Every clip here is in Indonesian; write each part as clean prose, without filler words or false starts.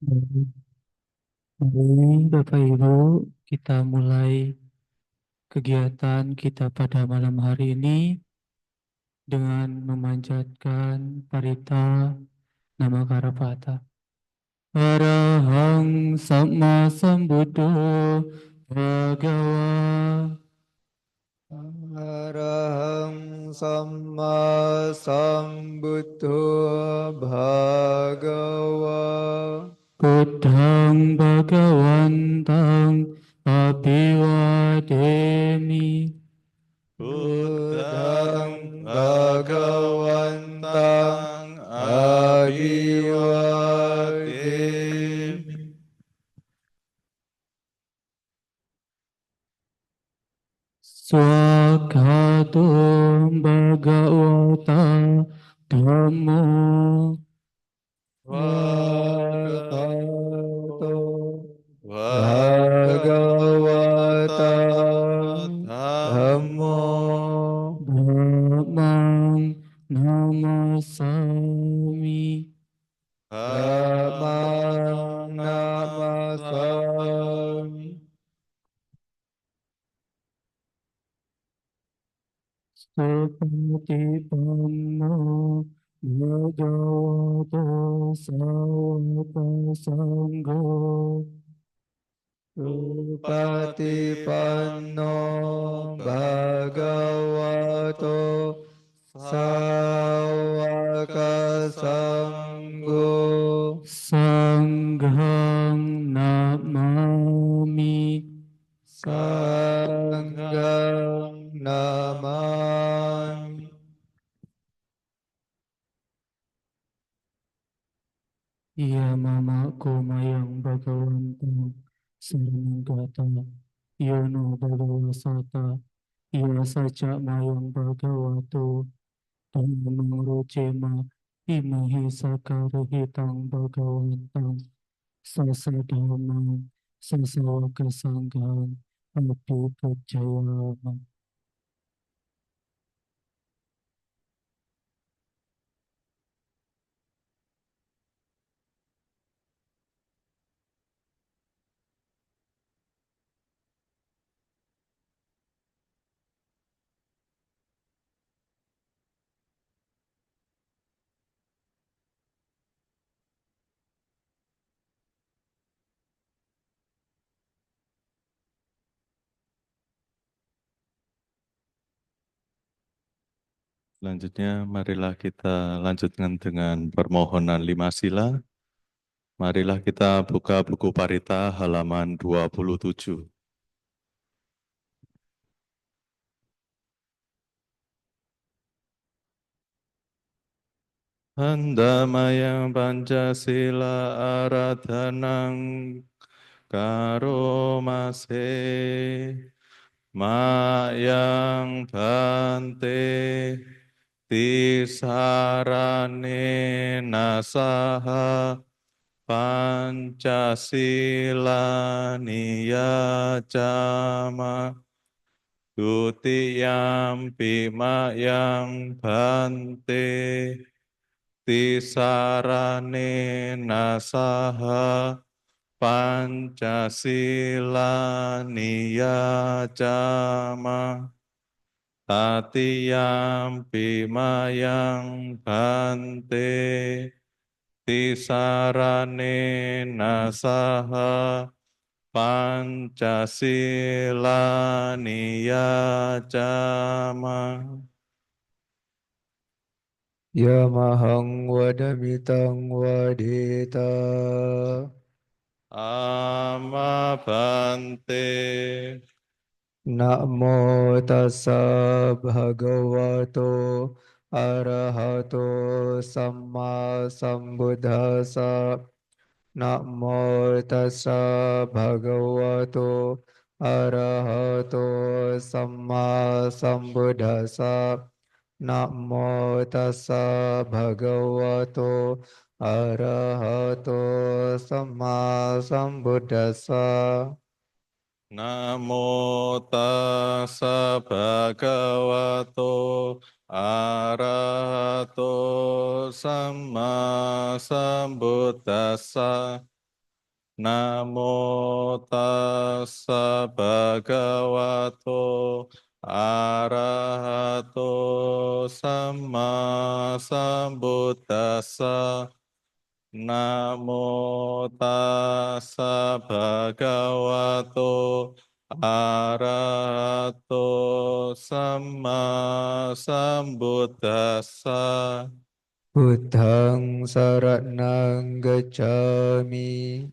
Mari Bapak Ibu, kita mulai kegiatan kita pada malam hari ini dengan memanjatkan Parita Namakarapata. Arahang Sama Sambuddho Bhagawa. Arahang Samma Sambuddho Bhagava. Buddhang Bhagawantang Abhiwademi. Buddhang Bhagawantang Abhiwademi. Swakato Bhagavata Dhammo. Swakato Bhagavata Dhammo. Dhammang Namasami. Dhammang Namasami. Supatipanno Bhagavato Sāvaka Sangho. Supatipanno Bhagavato Sāvaka Sangho. Sanghang Namami. Sanghang Namami. Iya mamaku mayang Bhagawantang Saranagata. Yono Bhagawasata. Iya saja mayang Bhagavato. Dhammang Rojema. Imihi Sakarihitang Bhagawantang. Sasadhamang. Sasawaka Sanghang. Adi Pujayama. Selanjutnya, marilah kita lanjutkan dengan permohonan 5 sila. Marilah kita buka buku Parita halaman 27. Handamaya Pancasila Aradhanang Karomase Mayang Bante Tisarane Nasaha Pancasila Niyacama Dutiyampi Mayang Bante Tisarane Nasaha Pancasila Niyacama Tatiyampi Mayang Bante Tisarane Nasaha Pancasila Niyacama Yamahang Wadamitang Wadita. Ama Bante Namo tassa bhagavato arahato samma sambuddhassa. Namo tassa bhagavato arahato samma sambuddhassa. Namo tassa bhagavato arahato samma sambuddhassa. Namo tassa bhagavato arahato samma sambuddhassa. Namo tassa bhagavato arahato samma sambuddhassa. Namo tassa bhagavato arahato samma sambuddhassa. Buddhang saranang gacchami.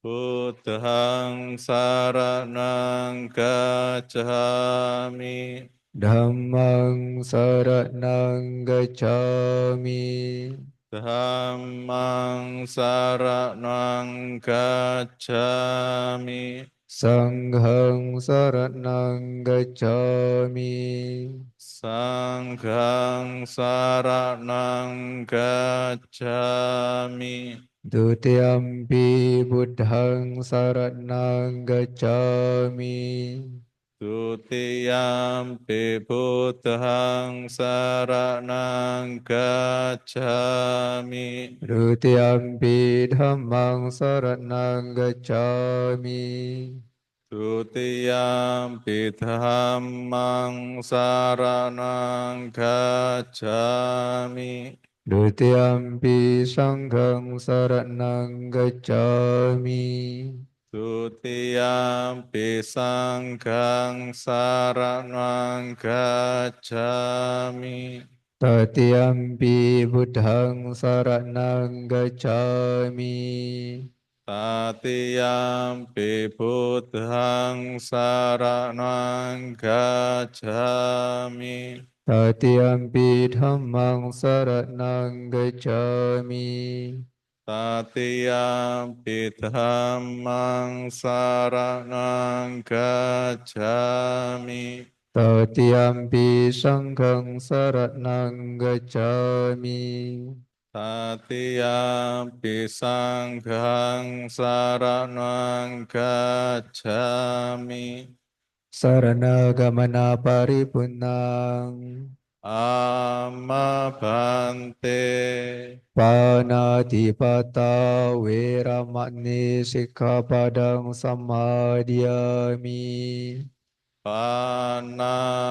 Buddhang saranang gacchami. Dhammang saranang gacchami. Dhammang saranang gacchami. Sanghang saranang gacchami. Sanghang saranang gacchami. Dutiyampi buddhang saranang gacchami. Tutiyampi buddhang saranang gacchami. Dutiyampi dhammang saranang gacchami. Tutiyampi dhammang saranang gacchami. Dutiyampi sanghang saranang gacchami. Tutiyampi sanghang saranang gacchami. Tatiyampi buddhang saranang gacchami. Tatiyampi buddhang saranang gacchami. Tatiyampi dhammang saranang gacchami. Tatiyampi dhammang saranang gacchami. Tatiyampi sanghang saranang gacchami. Tatiyampi sanghang saranang gacchami. Saranagamana paripunnang. Amabante. Panatipata weramani sikkhapadang samadhiyami. Panatipata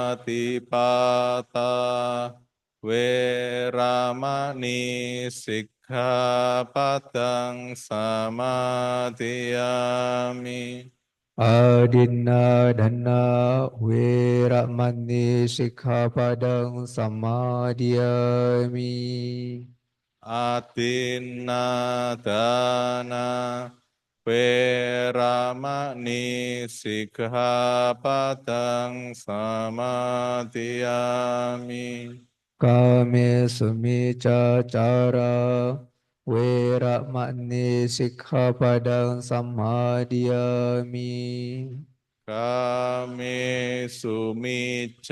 weramani sikkhapadang samadhiyami. Adinna dana weramani sikkhapadang samadhiyami. Adinadana weramani sikkhapadang samadhiyami. Kame sumicacara weramani sikkhapadang samadhiyami. Kami sumicacara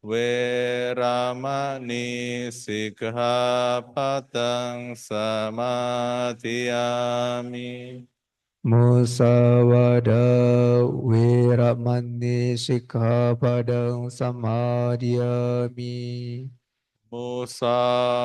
weramani sikkhapadang samadhiyami. Musawada weramani sikkhapadang samadhiyami. Musawada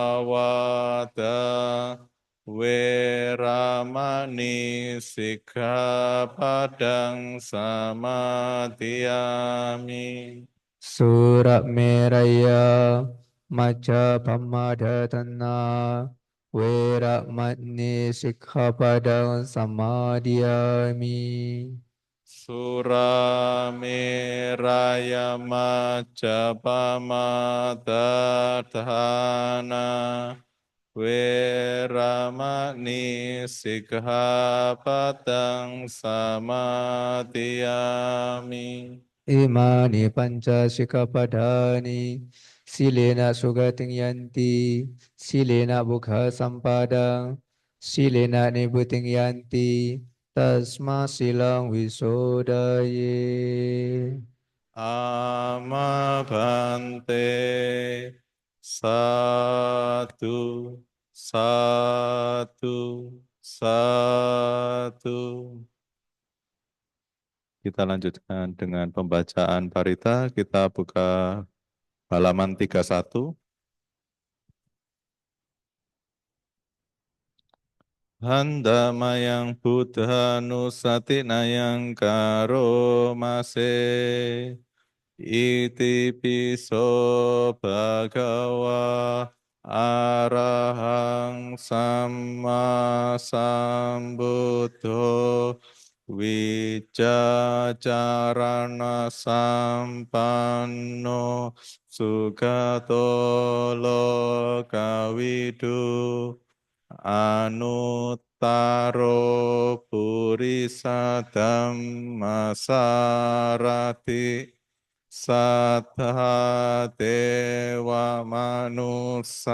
weramani sikkhapadang samadhiyami. Surat meraya maca pamadatana weramani sikkhapadang samadhiyami. Surameraya Majapamadatthana weramani sikkhapadang samadhiyami. Imani panca sikkhapadani silena sugating yanti silena bukha sampadang silena nibuting yanti tasma silang wisodaye. Amabante. Satu, satu, satu. Kita lanjutkan dengan pembacaan parita. Kita buka halaman 31. Handamayang Buddha Nusatinayang Karomase Iti piso bhagawa arahang samma sambuddho wijacarana sampanno sugato lokawidu anuttaro purisa dhammasarati Sattha Dewa Manusanang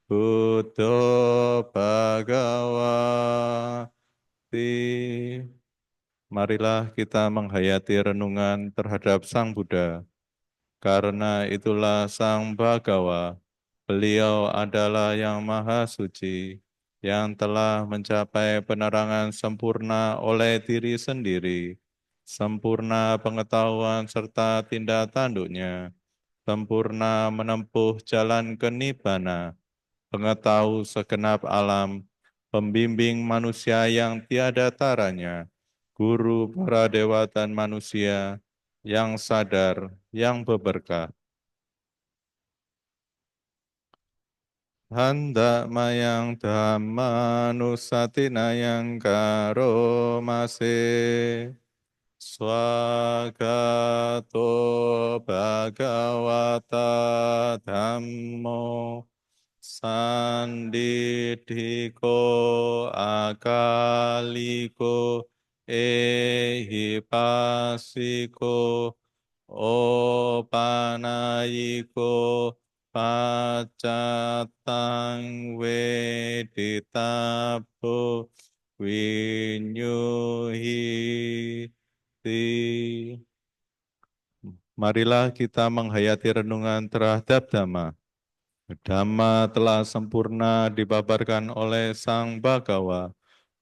Buddho Bhagawati. Marilah kita menghayati renungan terhadap Sang Buddha. Karena itulah Sang Bhagawa, beliau adalah yang maha suci, yang telah mencapai penerangan sempurna oleh diri sendiri, sempurna pengetahuan serta tindak tanduknya, sempurna menempuh jalan kenibbana, pengetahu segenap alam, pembimbing manusia yang tiada taranya, guru para dewa dan manusia, yang sadar, yang berberkah. Handa mayang dhammanusatinayang karomase swagato bhagavata dhammo sandidhiko akaliko ehipasiko opanayiko pacatang weditapo winyuhiti. Marilah kita menghayati renungan terhadap Dhamma. Dhamma telah sempurna dipaparkan oleh Sang Bhagawa,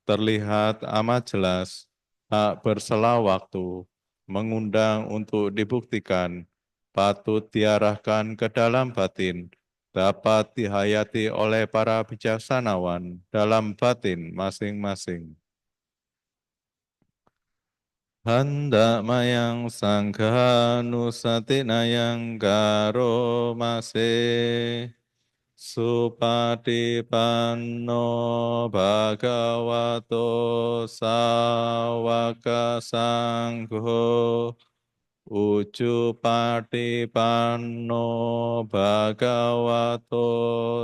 terlihat amat jelas, tak bersela waktu, mengundang untuk dibuktikan, patut diarahkan ke dalam batin, dapat dihayati oleh para bijaksanawan dalam batin masing-masing. Handa mayang sangha nusatinayang karomase Supatipanno bhagavato sawaka sangho Ucupatipanno bhagavato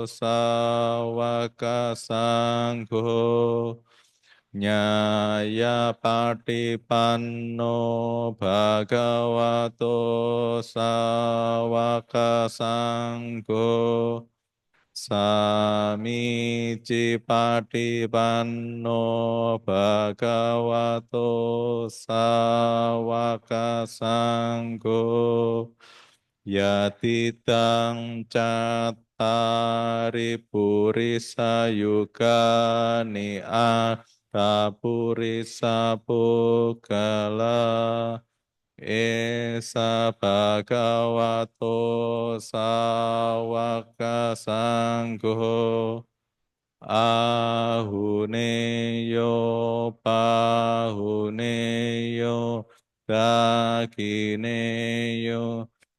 sawaka sangho Nyaya patipanno bhagavato sawaka sangho Samici patipanno bhagavato sawaka sangho Yatitang cattari purisa yugani purisa pukala Esa bhagavato sawaka sangho ahuneyo pahuneyo dakineyo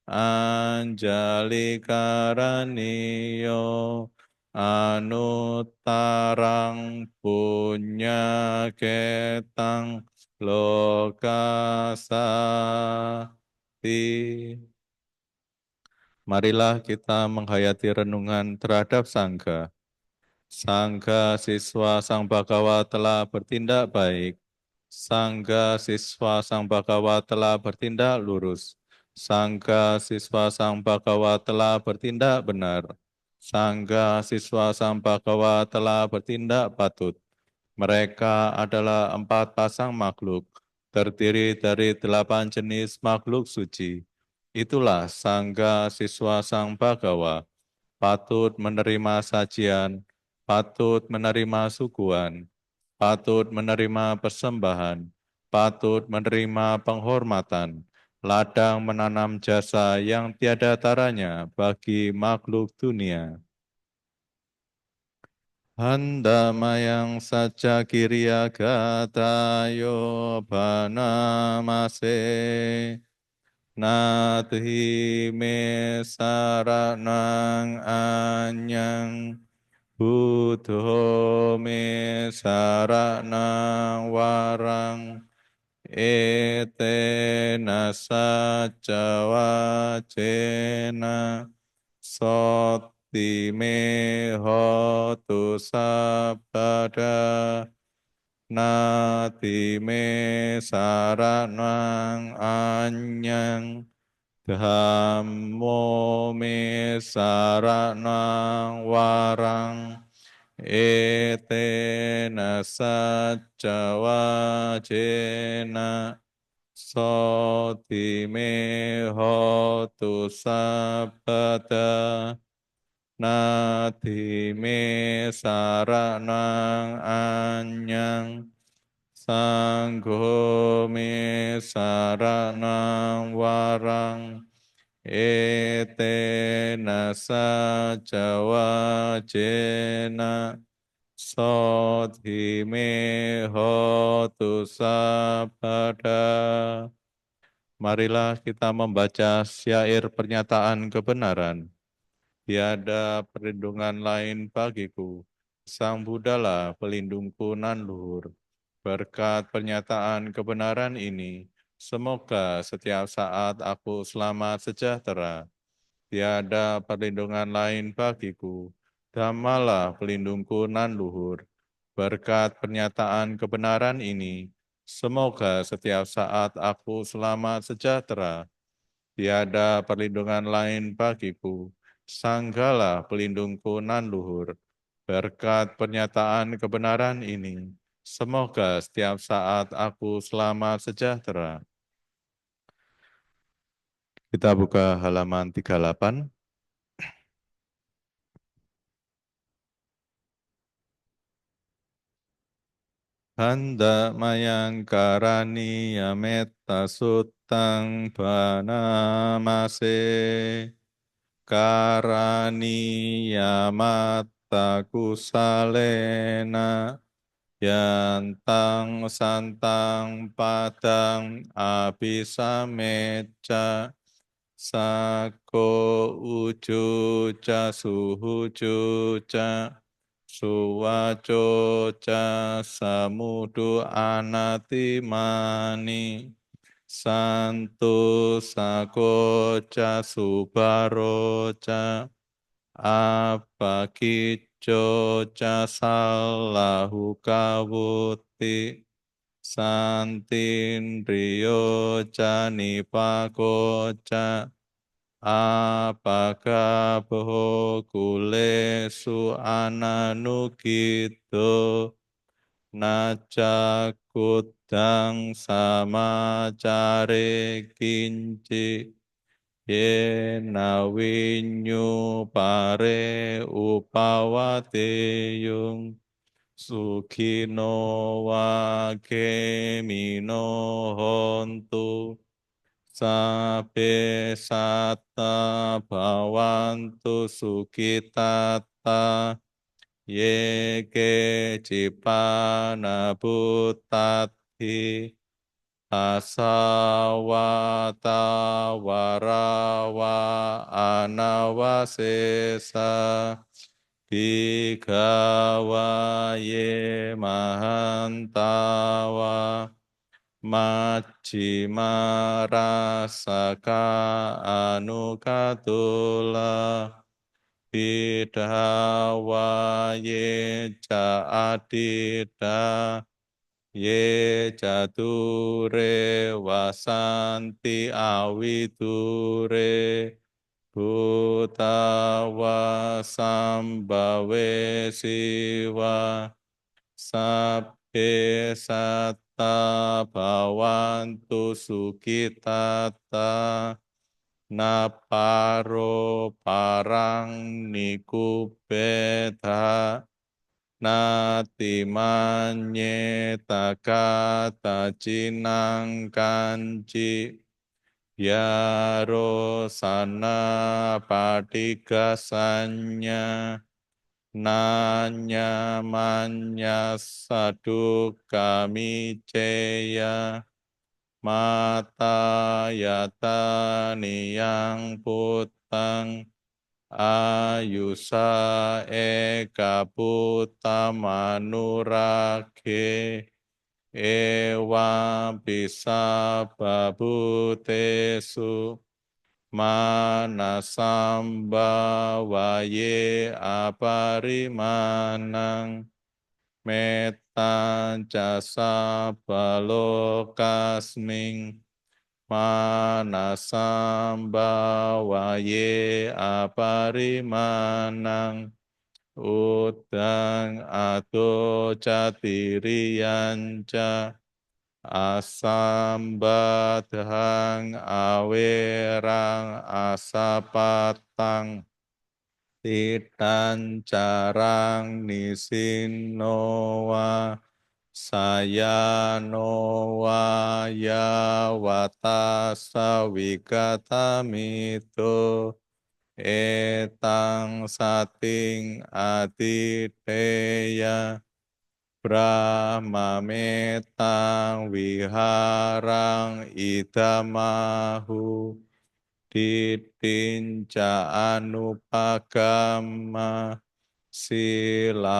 anjalikaraniyo anuttarang punyaketang lokasati. Marilah kita menghayati renungan terhadap Sangha. Sangha siswa Sang Bhagawa telah bertindak baik. Sangha siswa Sang Bhagawa telah bertindak lurus. Sangha siswa Sang Bhagawa telah bertindak benar. Sangha siswa Sang Bhagawa telah bertindak patut. Mereka adalah 4 pasang makhluk, terdiri dari 8 jenis makhluk suci. Itulah Sangha siswa Sang Bhagawa, patut menerima sajian, patut menerima suguhan, patut menerima persembahan, patut menerima penghormatan, ladang menanam jasa yang tiada taranya bagi makhluk dunia. Handamayang saca kiriya gatayo banamase Natihi me saranang anyang Buddho me saranang warang Etena saca wacena Soti me hotu sabada Nati me saranang anyang Dhammo me saranang warang Etena saca wacena Soti me hotu sabada Nati me saranang anyang Sangho me saranang warang Etena saca wacena Soti me hotu sabada. Marilah kita membaca syair pernyataan kebenaran. Tiada perlindungan lain bagiku. Sang Buddhalah pelindungku nan luhur. Berkat pernyataan kebenaran ini, semoga setiap saat aku selamat sejahtera. Tiada perlindungan lain bagiku. Dhammalah pelindungku nan luhur. Berkat pernyataan kebenaran ini, semoga setiap saat aku selamat sejahtera. Tiada perlindungan lain bagiku. Sanggalah pelindungku nan luhur. Berkat pernyataan kebenaran ini, semoga setiap saat aku selamat sejahtera. Kita buka halaman 38. Handa mayang karani yametta suttang banamase karani yamatta kusalena yantang santang padang abisameca sako ucuca suhucuca Suwaco ca samudu anatimani santu sako ca subaro ca apakico ca salahu kawuti santindriyo ca nipako ca apakah boho kulesu ananukito nacakutang samacare kinci yena winyu pare upawateyung sukino wa kemino hontu Sabe sata bhavantu sukitata yeke cipana buttati asawata warawa anawasesa bhikkhawa ye mahantawa Majjhima rasaka anukatula bidhawa ye ca adida ye cature wasanti awiture bhutawa sambhawe siwa Sabbe satta bhavantu sukitata naparo parang nikubeta natimanye takata cinang kanci yaro sana patigasanya Nanya manya saduka miceya mata yata niyang putang ayusa eka puta manurake ewa bisa babutesu manasamba waye aparimanang metan jasa balokasming manasamba waye aparimanang udang ado jatiriyanca asambadhang awerang asapatang titan carang nisinowa sayanowa yawata sawigatamito etang sating aditeya Brahma metang wiharang idamahu ditinca anupagama silawata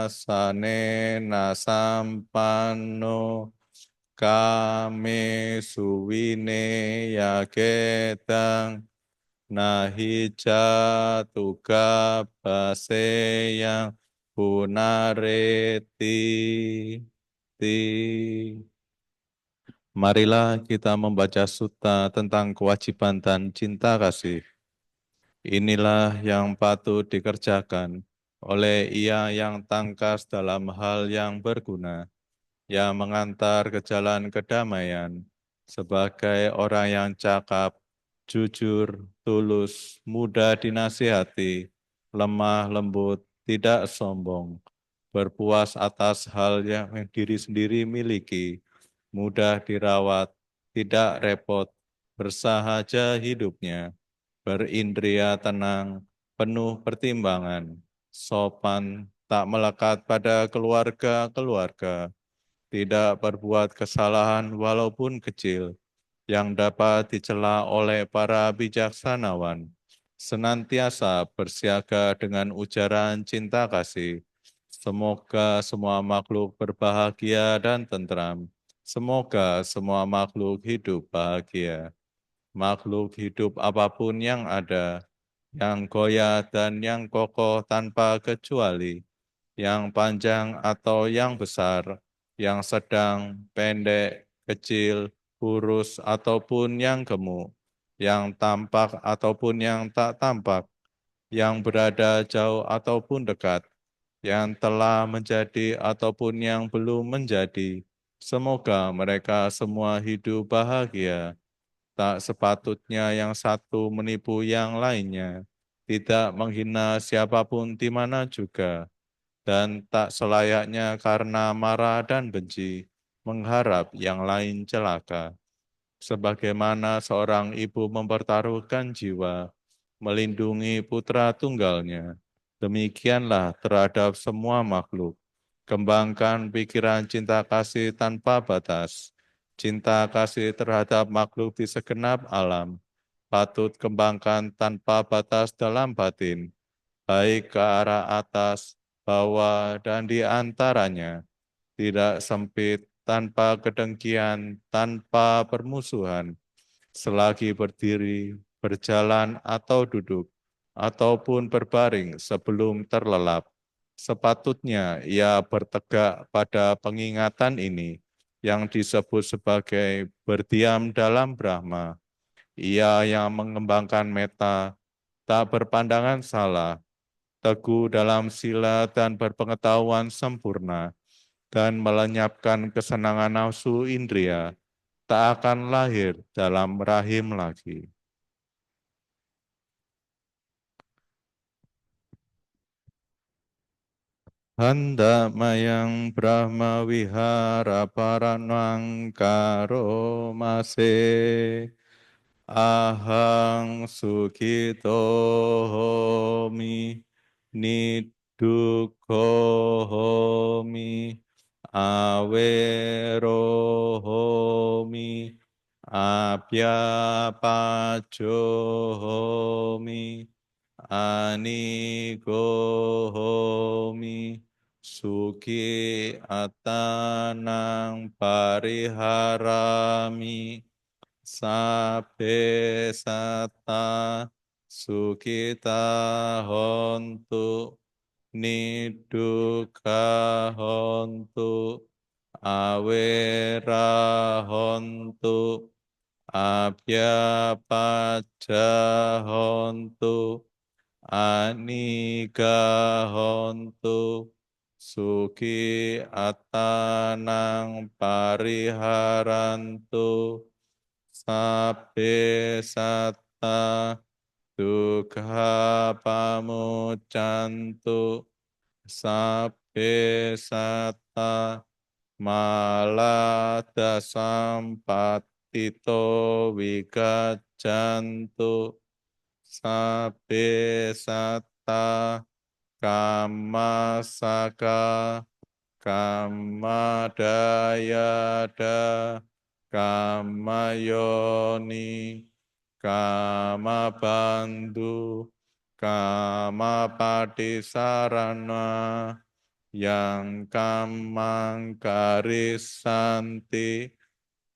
sanena sampanno kame suwine yakedang nahi jatuka baseyang punareti. Marilah kita membaca sutta tentang kewajiban dan cinta kasih. Inilah yang patut dikerjakan oleh ia yang tangkas dalam hal yang berguna, yang mengantar ke jalan kedamaian, sebagai orang yang cakap, jujur, tulus, mudah dinasihati, lemah lembut, tidak sombong, berpuas atas hal yang diri sendiri miliki, mudah dirawat, tidak repot, bersahaja hidupnya, berindria tenang, penuh pertimbangan, sopan, tak melekat pada keluarga-keluarga, tidak berbuat kesalahan walaupun kecil, yang dapat dicela oleh para bijaksanawan, senantiasa bersiaga dengan ujaran cinta kasih. Semoga semua makhluk berbahagia dan tentram. Semoga semua makhluk hidup bahagia. Makhluk hidup apapun yang ada, yang goyah dan yang kokoh tanpa kecuali, yang panjang atau yang besar, yang sedang, pendek, kecil, kurus ataupun yang gemuk, yang tampak ataupun yang tak tampak, yang berada jauh ataupun dekat, yang telah menjadi ataupun yang belum menjadi. Semoga mereka semua hidup bahagia. Tak sepatutnya yang satu menipu yang lainnya, tidak menghina siapapun di mana juga, dan tak selayaknya karena marah dan benci, mengharap yang lain celaka. Sebagaimana seorang ibu mempertaruhkan jiwa, melindungi putra tunggalnya, demikianlah terhadap semua makhluk. Kembangkan pikiran cinta kasih tanpa batas. Cinta kasih terhadap makhluk di segenap alam, patut kembangkan tanpa batas dalam batin, baik ke arah atas, bawah, dan di antaranya, tidak sempit, tanpa kedengkian, tanpa permusuhan, selagi berdiri, berjalan atau duduk, ataupun berbaring sebelum terlelap. Sepatutnya ia bertegak pada pengingatan ini, yang disebut sebagai berdiam dalam Brahma. Ia yang mengembangkan meta, tak berpandangan salah, teguh dalam sila dan berpengetahuan sempurna, dan melenyapkan kesenangan nafsu indria, tak akan lahir dalam rahim lagi. Handa mayang Brahma wihara paranang karo mase ahang sukito homi nidukohomi, awerohomi, abyapajohomi, anigohomi, suki atanang pariharami, Sabe sata sukita hontu niduka hontu awera hontu abyapaja hontu anika hontu suki atanang pariharantu Sabe sata dukha pamucantu sabe sata malada sampatito wigajantu sabe sata kamasaka kamadayada kamayoni kamabandu kamapatisarana yang kamang karisanti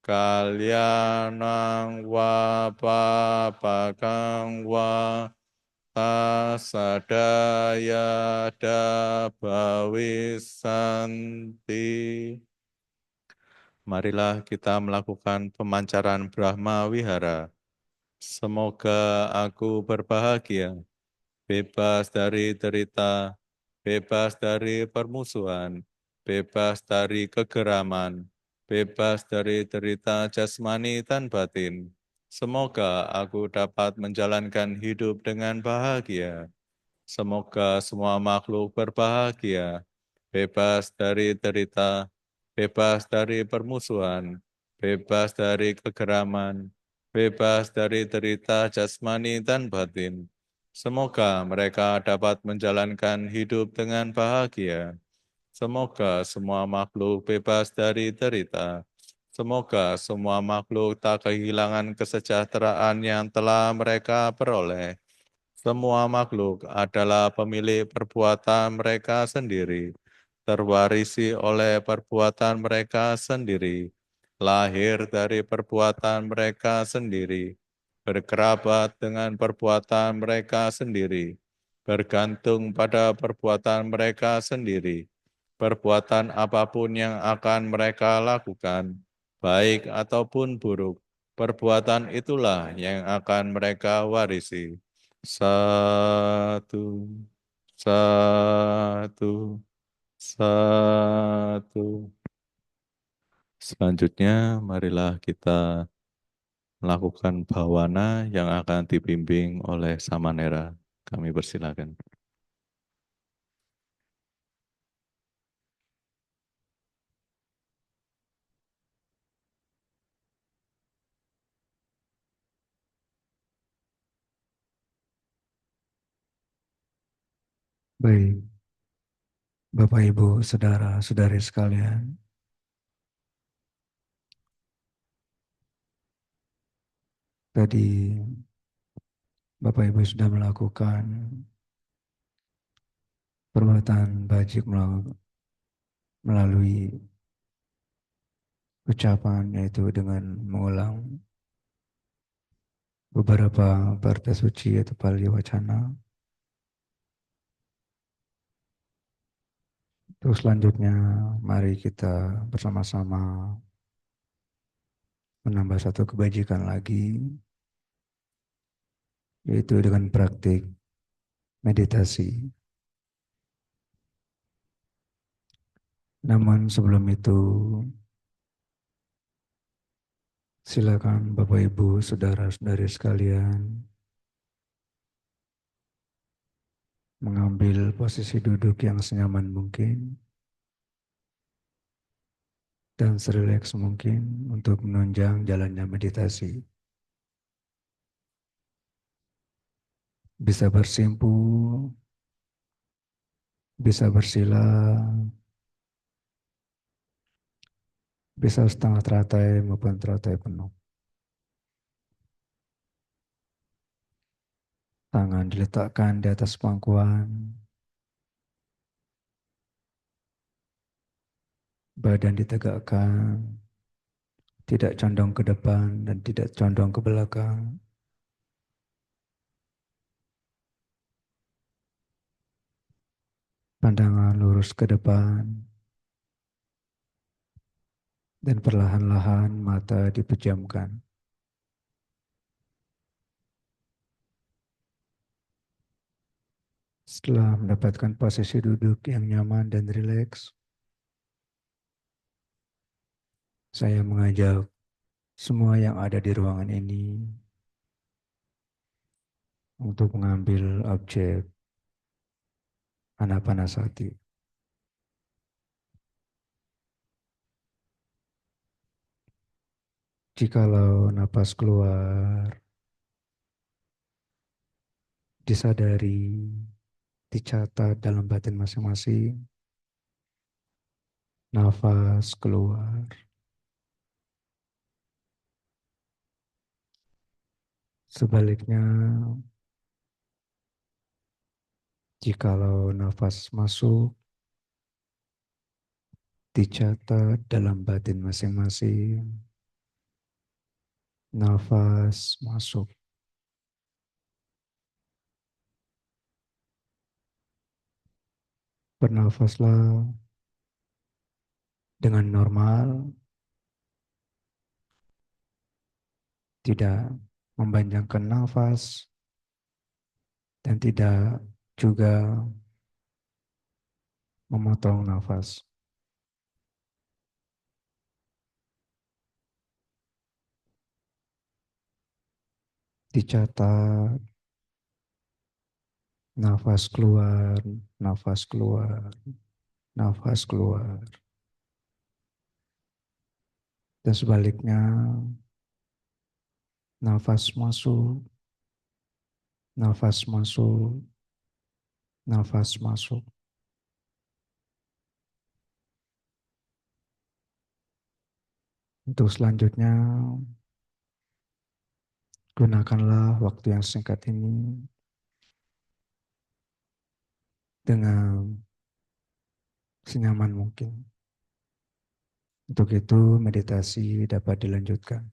kalyanang wapapakang wa tasadaya dabawisanti. Marilah kita melakukan pemancaran Brahma Wihara. Semoga aku berbahagia, bebas dari derita, bebas dari permusuhan, bebas dari kegeraman, bebas dari derita jasmani dan batin. Semoga aku dapat menjalankan hidup dengan bahagia. Semoga semua makhluk berbahagia, bebas dari derita, bebas dari permusuhan, bebas dari kegeraman, bebas dari derita jasmani dan batin. Semoga mereka dapat menjalankan hidup dengan bahagia. Semoga semua makhluk bebas dari derita. Semoga semua makhluk tak kehilangan kesejahteraan yang telah mereka peroleh. Semua makhluk adalah pemilik perbuatan mereka sendiri, terwarisi oleh perbuatan mereka sendiri, lahir dari perbuatan mereka sendiri, berkerabat dengan perbuatan mereka sendiri, bergantung pada perbuatan mereka sendiri. Perbuatan apapun yang akan mereka lakukan, baik ataupun buruk, perbuatan itulah yang akan mereka warisi. Satu, satu, satu. Selanjutnya, marilah kita melakukan bawana yang akan dibimbing oleh Samanera. Kami persilakan. Baik, Bapak Ibu, saudara-saudari sekalian, tadi Bapak Ibu sudah melakukan perbuatan bajik melalui ucapan, yaitu dengan mengulang beberapa parta suci atau pali wacana. Terus selanjutnya mari kita bersama-sama menambah satu kebajikan lagi, yaitu dengan praktik meditasi. Namun sebelum itu, silakan Bapak Ibu, saudara-saudari sekalian, mengambil posisi duduk yang senyaman mungkin dan serileks mungkin untuk menunjang jalannya meditasi. Bisa bersimpuh Bisa bersila, bisa setengah teratai maupun teratai penuh. Tangan diletakkan di atas pangkuan, badan ditegakkan, tidak condong ke depan dan tidak condong ke belakang. Pandangan lurus ke depan, dan perlahan-lahan mata dipejamkan. Setelah mendapatkan posisi duduk yang nyaman dan rileks, saya mengajak semua yang ada di ruangan ini untuk mengambil objek anapanasati. Jikalau napas keluar, disadari, dicatat dalam batin masing-masing, nafas keluar. Sebaliknya, jikalau nafas masuk, dicatat dalam batin masing-masing, nafas masuk. Bernafaslah dengan normal, tidak mempanjangkan nafas, dan tidak juga memotong nafas. Dicatat, nafas keluar, nafas keluar, nafas keluar. Dan sebaliknya, nafas masuk, nafas masuk, nafas masuk. Untuk selanjutnya, gunakanlah waktu yang singkat ini dengan senyaman mungkin. Untuk itu, meditasi dapat dilanjutkan.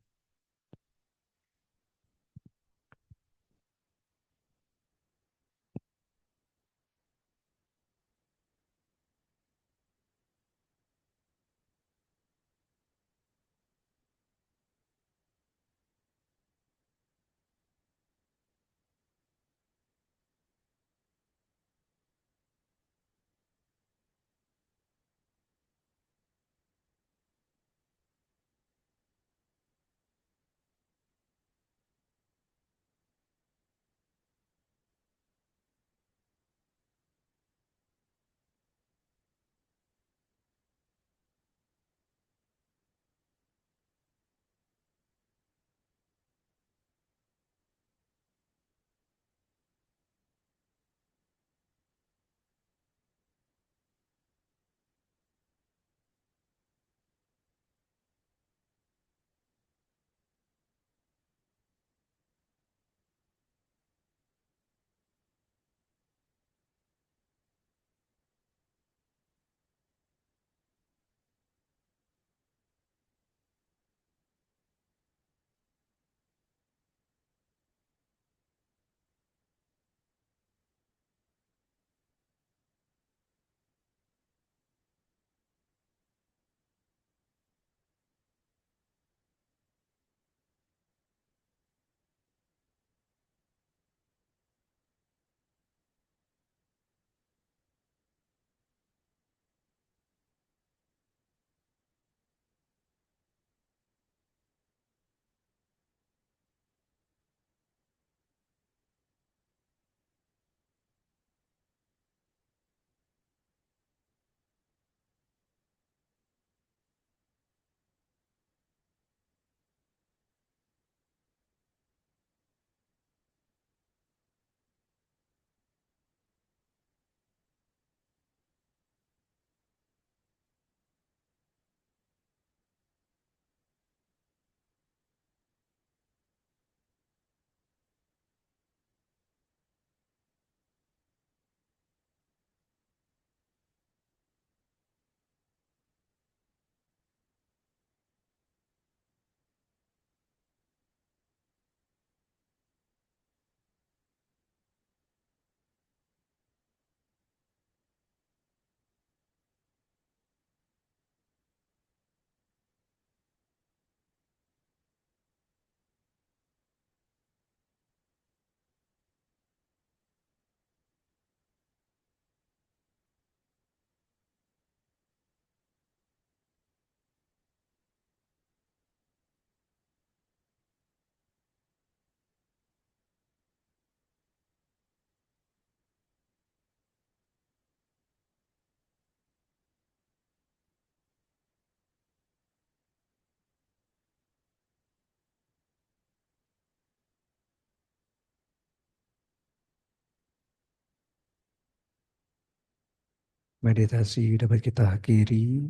meditasi dapat kita akhiri.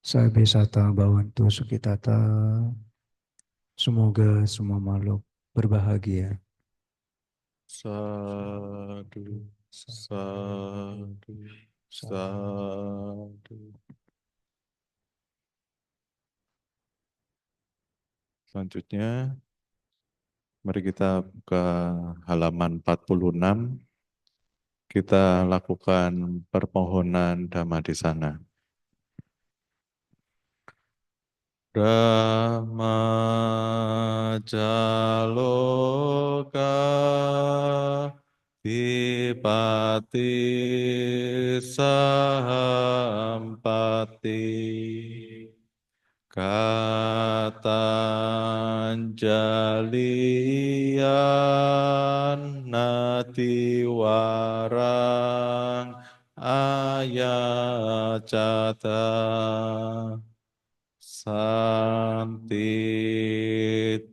Sabe sata bawantu sukitata. Semoga semua makhluk berbahagia. Sadu, sadu, sadu. Selanjutnya, mari kita buka halaman 46. Kita lakukan permohonan Dhamma di sana. Dhamma jaloka dipati sahampati katanjalian nati warang ayacata santi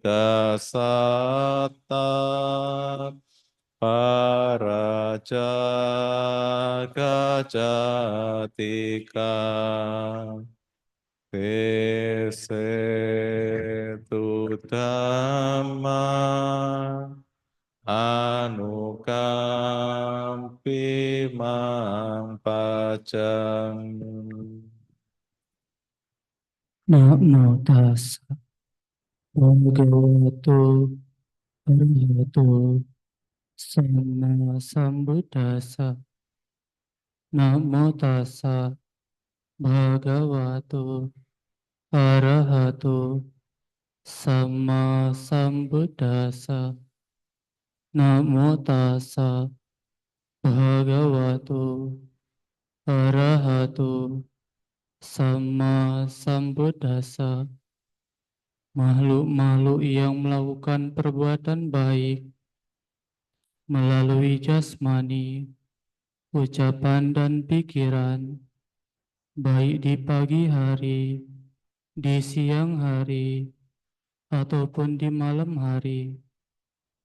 dasata parajaga jatika Tesetu dhamma anukampi mampajang. Namo tassa bhagavato arahato sama sambuddhassa. Namo tassa bhagavato arahato sama sambuddhassa. Namo tassa bhagavato arahato sama sambuddhassa. Makhluk-makhluk yang melakukan perbuatan baik melalui jasmani, ucapan dan pikiran, baik di pagi hari, di siang hari, ataupun di malam hari,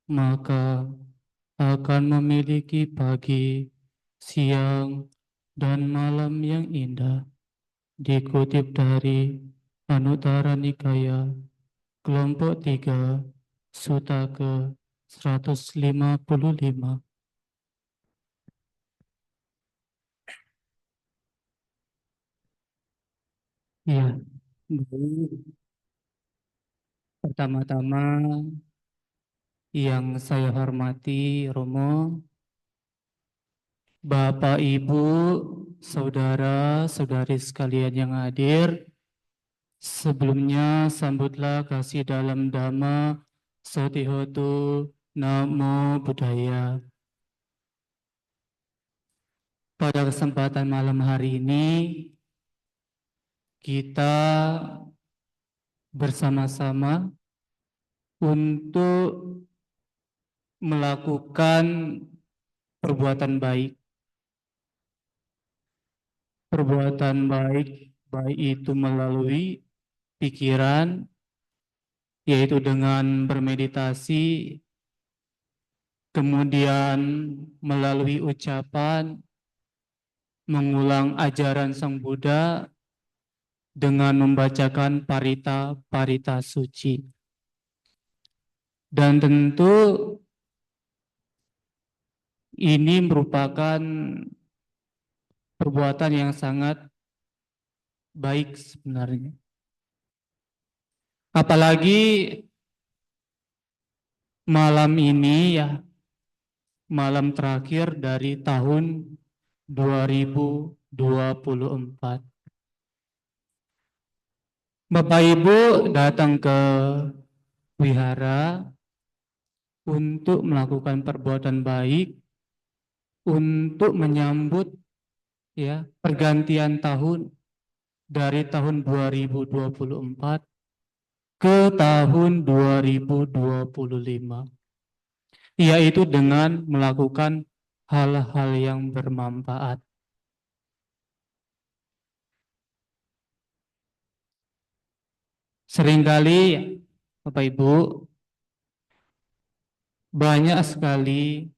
maka akan memiliki pagi, siang, dan malam yang indah. Dikutip dari Anuttara Nikaya, kelompok 3, Sutta ke 155. Ya, baik. Pertama-tama yang saya hormati Romo, Bapak, Ibu, saudara-saudari sekalian yang hadir, sebelumnya sambutlah kasih dalam Dhamma Sotihotu Namo Buddhaya. Pada kesempatan malam hari ini, kita bersama-sama untuk melakukan perbuatan baik. Perbuatan baik, baik itu melalui pikiran, yaitu dengan bermeditasi, kemudian melalui ucapan, mengulang ajaran Sang Buddha dengan membacakan parita suci. Dan tentu ini merupakan perbuatan yang sangat baik sebenarnya. Apalagi malam ini ya, malam terakhir dari tahun 2024. Bapak Ibu datang ke wihara untuk melakukan perbuatan baik, untuk menyambut ya pergantian tahun dari tahun 2024 ke tahun 2025, yaitu dengan melakukan hal-hal yang bermanfaat. Seringkali Bapak Ibu, banyak sekali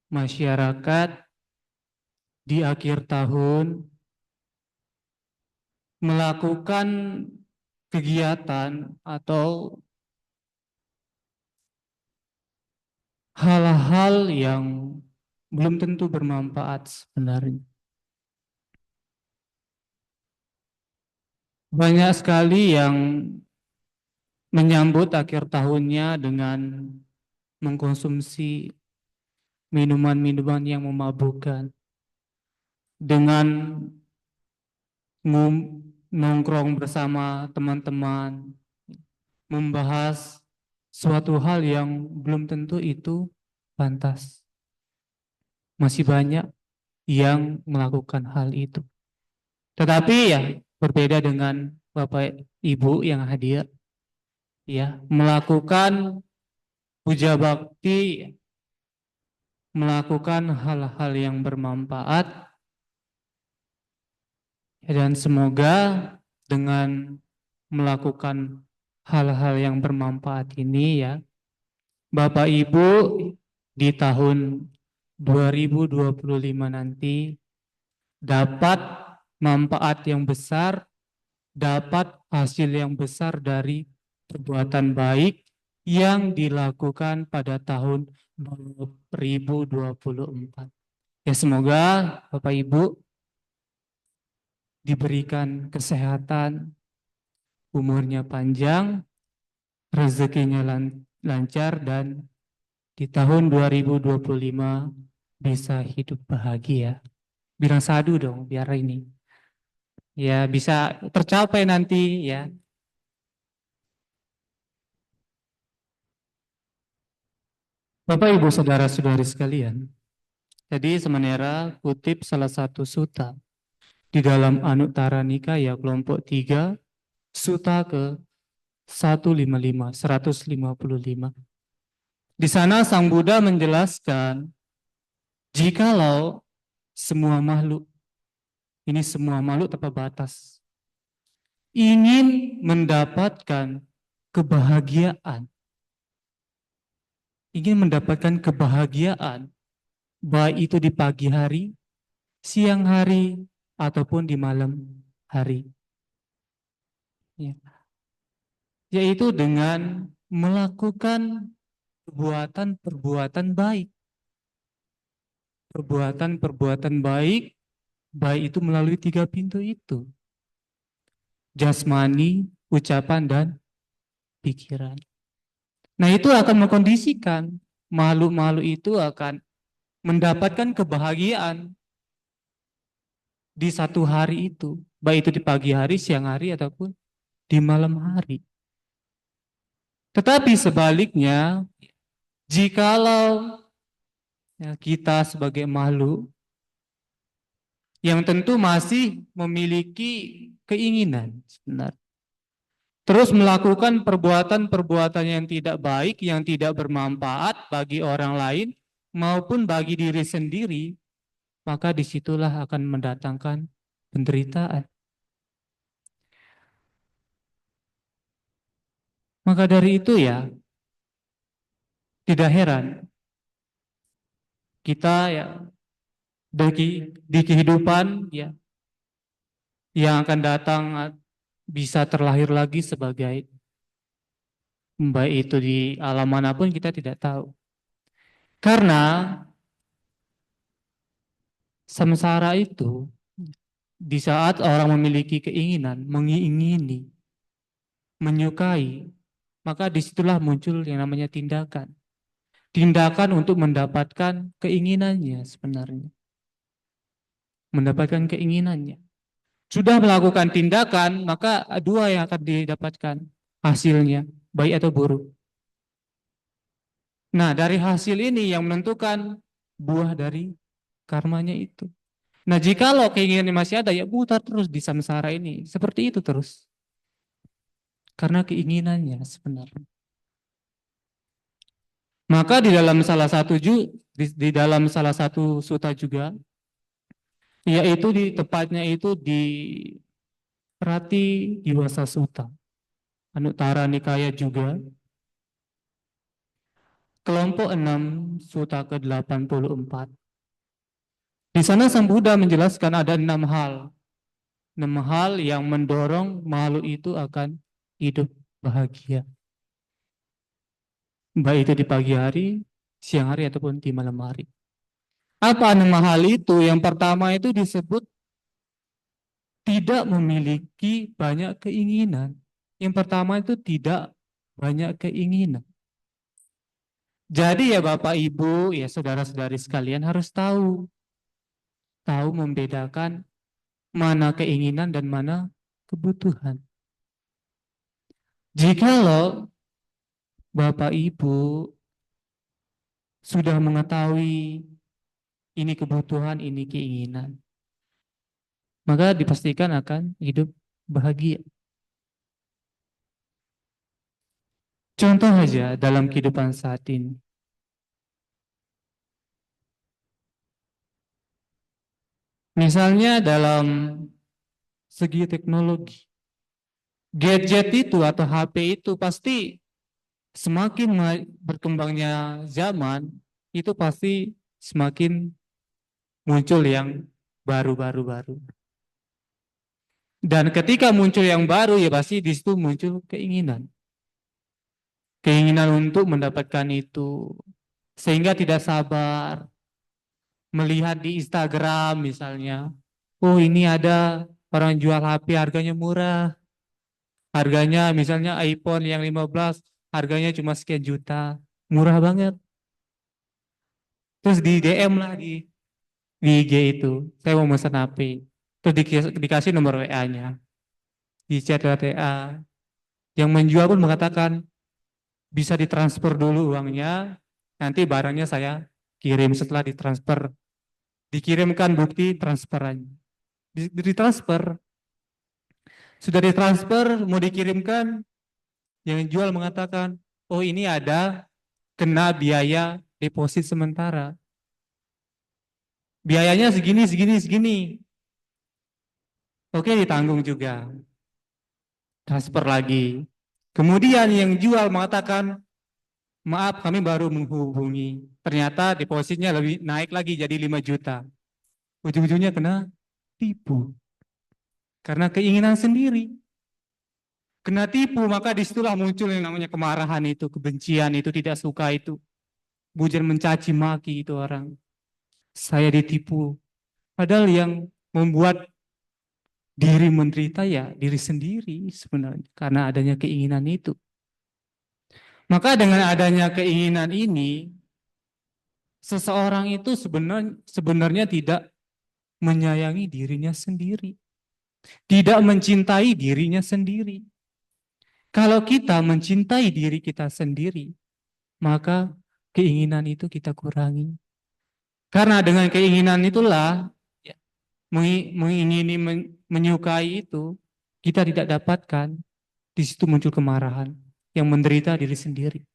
masyarakat di akhir tahun melakukan kegiatan atau hal-hal yang belum tentu bermanfaat sebenarnya. Banyak sekali yang menyambut akhir tahunnya dengan mengkonsumsi minuman-minuman yang memabukkan, dengan nongkrong bersama teman-teman, membahas suatu hal yang belum tentu itu pantas. Masih banyak yang melakukan hal itu. Tetapi ya berbeda dengan Bapak Ibu yang hadir, ya, melakukan puja bakti, melakukan hal-hal yang bermanfaat, dan semoga dengan melakukan hal-hal yang bermanfaat ini ya, Bapak Ibu di tahun 2025 nanti dapat manfaat yang besar, dapat hasil yang besar dari perbuatan baik yang dilakukan pada tahun 2024. Ya, semoga Bapak Ibu diberikan kesehatan, umurnya panjang, rezekinya lancar, dan di tahun 2025 bisa hidup bahagia. Bilang sadu dong, biar ini ya bisa tercapai nanti ya. Bapak Ibu saudara-saudari sekalian, jadi Semenera kutip salah satu suta di dalam Anuttara Nikaya kelompok 3, suta ke 155. Di sana Sang Buddha menjelaskan, jikalau semua makhluk, ini semua makhluk tanpa batas, ingin mendapatkan kebahagiaan, baik itu di pagi hari, siang hari, ataupun di malam hari. Ya. Yaitu dengan melakukan perbuatan-perbuatan baik. Perbuatan-perbuatan baik, baik itu melalui 3 pintu itu. Jasmani, ucapan, dan pikiran. Nah, itu akan mengkondisikan makhluk-makhluk itu akan mendapatkan kebahagiaan di satu hari itu, baik itu di pagi hari, siang hari, ataupun di malam hari. Tetapi sebaliknya, jikalau ya, kita sebagai makhluk yang tentu masih memiliki keinginan sebenarnya, terus melakukan perbuatan-perbuatan yang tidak baik, yang tidak bermanfaat bagi orang lain maupun bagi diri sendiri, maka disitulah akan mendatangkan penderitaan. Maka dari itu ya, tidak heran kita ya di kehidupan ya yang akan datang bisa terlahir lagi sebagai, baik itu di alam manapun kita tidak tahu. Karena samsara itu di saat orang memiliki keinginan, mengingini, menyukai, maka disitulah muncul yang namanya tindakan. Tindakan untuk mendapatkan keinginannya sebenarnya. Mendapatkan keinginannya. Sudah melakukan tindakan, maka dua yang akan didapatkan hasilnya, baik atau buruk. Nah, dari hasil ini yang menentukan buah dari karmanya itu. Nah, jikalau keinginannya masih ada, ya putar terus di samsara ini. Seperti itu terus. Karena keinginannya sebenarnya. Maka di dalam salah satu suta juga, yaitu di tepatnya itu di Prati Diwasa Sutta, Anuttara Nikaya juga, kelompok 6, suta ke-84. Di sana Sang Buddha menjelaskan ada 6 hal. 6 hal yang mendorong makhluk itu akan hidup bahagia. Baik itu di pagi hari, siang hari, ataupun di malam hari. Apa 6 hal itu? Yang pertama itu disebut tidak memiliki banyak keinginan. Yang pertama itu tidak banyak keinginan. Jadi ya Bapak Ibu, ya saudara-saudari sekalian harus tahu membedakan mana keinginan dan mana kebutuhan. Jikalau Bapak Ibu sudah mengetahui ini kebutuhan, ini keinginan, maka dipastikan akan hidup bahagia. Contoh saja dalam kehidupan saat ini. Misalnya dalam segi teknologi. Gadget itu atau HP itu pasti semakin berkembangnya zaman, itu pasti semakin muncul yang baru. Dan ketika muncul yang baru, ya pasti di situ muncul keinginan. Keinginan untuk mendapatkan itu. Sehingga tidak sabar melihat di Instagram misalnya. Oh, ini ada orang jual HP harganya murah. Harganya misalnya iPhone yang 15, harganya cuma sekian juta. Murah banget. Terus di DM lah di IG itu, saya mau pesan HP. Terus dikasih nomor WA-nya. Di chat WA. Yang menjual pun mengatakan, bisa ditransfer dulu uangnya, nanti barangnya saya kirim setelah ditransfer. Dikirimkan bukti transferannya. Ditransfer. Sudah ditransfer, mau dikirimkan, yang jual mengatakan, oh ini ada kena biaya deposit sementara. Biayanya segini. Oke, ditanggung juga. Transfer lagi. Kemudian yang jual mengatakan, maaf kami baru menghubungi. Ternyata depositnya lebih naik lagi jadi 5 juta. Ujung-ujungnya kena tipu. Karena keinginan sendiri. Kena tipu, maka disitulah muncul yang namanya kemarahan itu, kebencian itu, tidak suka itu. Bujan mencaci maki itu orang. Saya ditipu. Padahal yang membuat diri menderita ya diri sendiri sebenarnya. Karena adanya keinginan itu. Maka dengan adanya keinginan ini, seseorang itu sebenarnya tidak menyayangi dirinya sendiri. Tidak mencintai dirinya sendiri. Kalau kita mencintai diri kita sendiri, maka keinginan itu kita kurangi. Karena dengan keinginan itulah, ya, mengingini, menyukai itu, kita tidak dapatkan, di situ muncul kemarahan, yang menderita diri sendiri.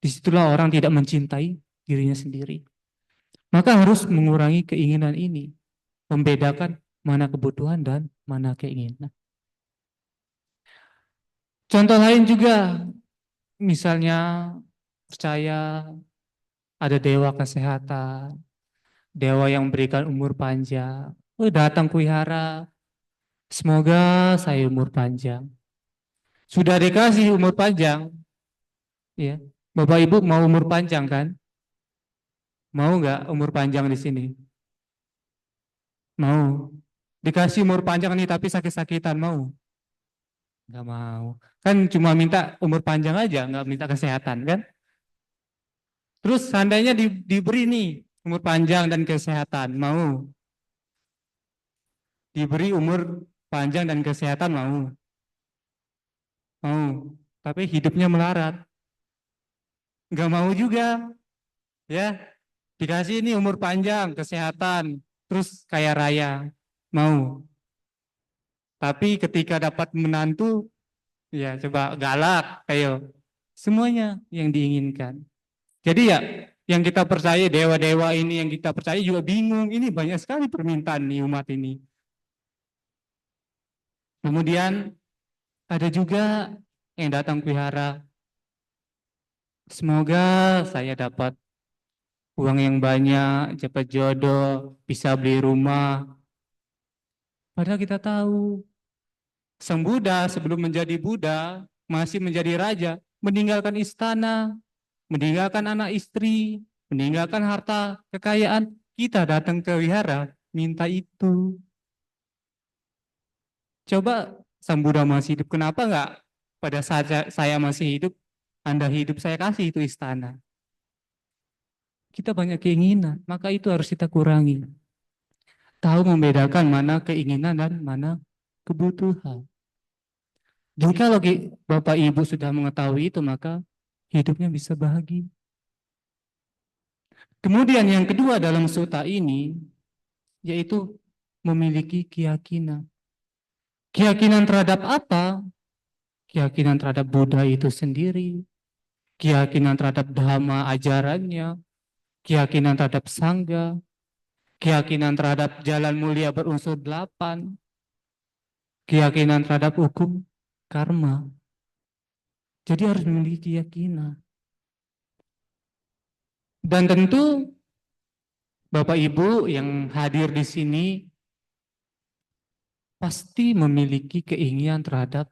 Disitulah orang tidak mencintai dirinya sendiri. Maka harus mengurangi keinginan ini, membedakan mana kebutuhan dan mana keinginan. Contoh lain juga, misalnya percaya ada dewa kesehatan, dewa yang memberikan umur panjang. Oh, datang kuihara, semoga saya umur panjang. Sudah dikasih umur panjang, ya. Bapak Ibu mau umur panjang kan? Mau nggak umur panjang di sini? Mau. Dikasih umur panjang nih tapi sakit-sakitan mau? Nggak mau. Kan cuma minta umur panjang aja, nggak minta kesehatan kan? Terus seandainya diberi nih umur panjang dan kesehatan, mau? Diberi umur panjang dan kesehatan mau? Mau. Tapi hidupnya melarat. Nggak mau juga. Ya, dikasih ini umur panjang, kesehatan, terus kaya raya. Mau. Tapi ketika dapat menantu, ya coba galak, ayo. Semuanya yang diinginkan. Jadi ya, yang kita percaya dewa-dewa ini yang kita percaya juga bingung. Ini banyak sekali permintaan nih umat ini. Kemudian ada juga yang datang wihara. Semoga saya dapat uang yang banyak, cepat jodoh, bisa beli rumah. Padahal kita tahu, Sang Buddha sebelum menjadi Buddha, masih menjadi raja, meninggalkan istana, meninggalkan anak istri, meninggalkan harta kekayaan. Kita datang ke wihara, minta itu. Coba Sang Buddha masih hidup, kenapa enggak pada saat saya masih hidup, Anda hidup, saya kasih itu istana. Kita banyak keinginan, maka itu harus kita kurangi. Tahu membedakan mana keinginan dan mana kebutuhan. Jika Bapak Ibu sudah mengetahui itu, maka hidupnya bisa bahagia. Kemudian yang kedua dalam sutta ini, yaitu memiliki keyakinan. Keyakinan terhadap apa? Keyakinan terhadap Buddha itu sendiri, keyakinan terhadap Dhamma ajarannya, keyakinan terhadap Sangha, keyakinan terhadap jalan mulia berunsur 8, keyakinan terhadap hukum karma. Jadi harus memiliki keyakinan. Dan tentu Bapak Ibu yang hadir di sini pasti memiliki keinginan terhadap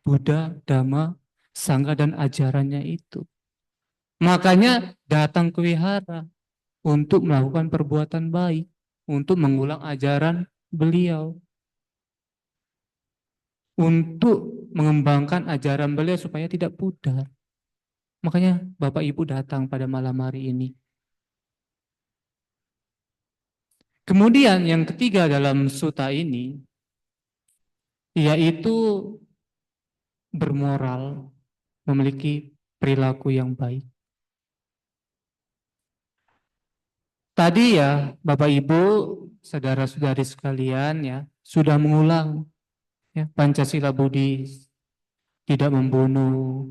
Buddha, Dhamma, Sangha dan ajarannya itu. Makanya datang ke wihara untuk melakukan perbuatan baik, untuk mengulang ajaran beliau, untuk mengembangkan ajaran beliau supaya tidak pudar. Makanya Bapak Ibu datang pada malam hari ini. Kemudian yang ketiga dalam sutta ini, yaitu bermoral, memiliki perilaku yang baik. Tadi ya Bapak Ibu, saudara-saudari sekalian ya, sudah mengulang ya, Pancasila Buddhis, tidak membunuh,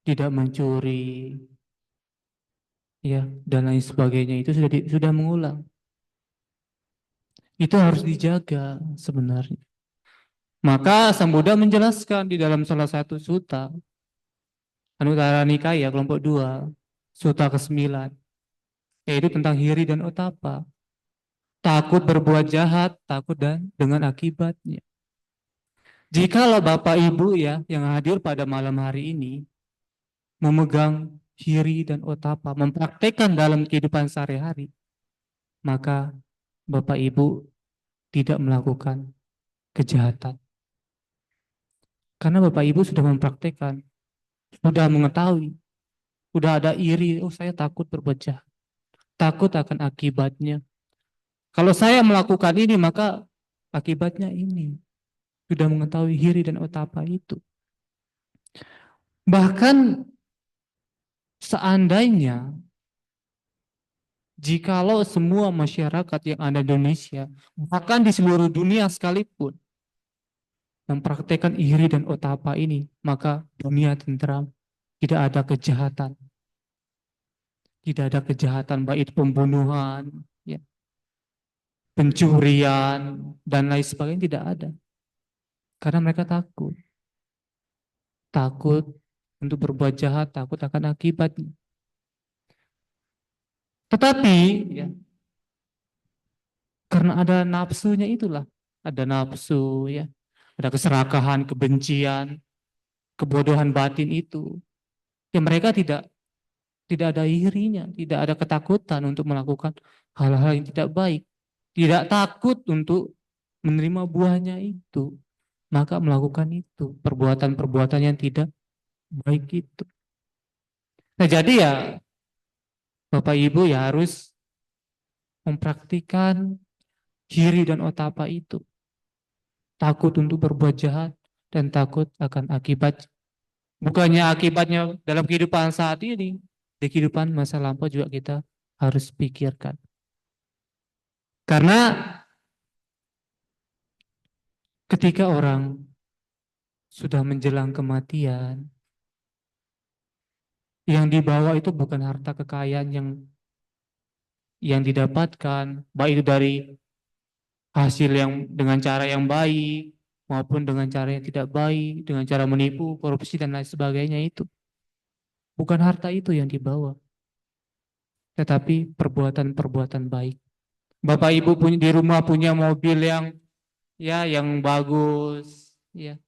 tidak mencuri, ya, dan lain sebagainya itu sudah mengulang. Itu harus dijaga sebenarnya. Maka Sang Buddha menjelaskan di dalam salah satu sutta, Anuttara Nikaya kelompok 2, sutta ke-9, yaitu tentang hiri dan otapa. Takut berbuat jahat, takut dan dengan akibatnya. Jikalau Bapak Ibu ya yang hadir pada malam hari ini memegang hiri dan otapa, mempraktekkan dalam kehidupan sehari-hari, maka Bapak Ibu tidak melakukan kejahatan. Karena Bapak Ibu sudah mempraktekkan, sudah mengetahui, sudah ada iri, oh saya takut berbuat jahat, takut akan akibatnya. Kalau saya melakukan ini, maka akibatnya ini. Sudah mengetahui hiri dan otapa itu. Bahkan seandainya jikalau semua masyarakat yang ada di Indonesia, bahkan di seluruh dunia sekalipun, mempraktekkan iri dan otapa ini, maka dunia tentram, tidak ada kejahatan. Tidak ada kejahatan, baik pembunuhan, ya, pencurian, dan lain sebagainya tidak ada. Karena mereka takut. Takut untuk berbuat jahat, takut akan akibatnya. Tetapi, ya, karena ada nafsunya itulah, ada nafsu, ya, ada keserakahan, kebencian, kebodohan batin itu, ya mereka tidak ada irinya, tidak ada ketakutan untuk melakukan hal-hal yang tidak baik, tidak takut untuk menerima buahnya itu, maka melakukan itu, perbuatan-perbuatan yang tidak baik itu. Nah jadi ya Bapak Ibu ya harus mempraktikkan hiri dan otapa itu. Takut untuk berbuat jahat dan takut akan akibat. Bukannya akibatnya dalam kehidupan saat ini, di kehidupan masa lampau juga kita harus pikirkan. Karena ketika orang sudah menjelang kematian, yang dibawa itu bukan harta kekayaan yang didapatkan, baik itu dari hasil yang dengan cara yang baik maupun dengan cara yang tidak baik, dengan cara menipu, korupsi dan lain sebagainya itu. Bukan harta itu yang dibawa. tetapi perbuatan-perbuatan baik. Bapak Ibu punya di rumah punya mobil yang bagus, ya,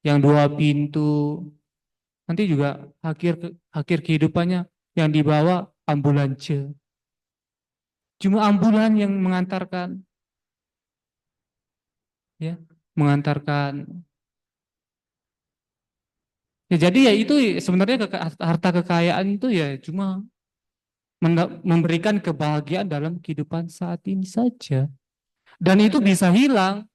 yang 2 pintu. Nanti juga akhir kehidupannya yang dibawa ambulans. Cuma ambulan yang mengantarkan, ya, mengantarkan. Ya, jadi ya itu sebenarnya harta kekayaan itu ya cuma memberikan kebahagiaan dalam kehidupan saat ini saja. Dan itu bisa hilang.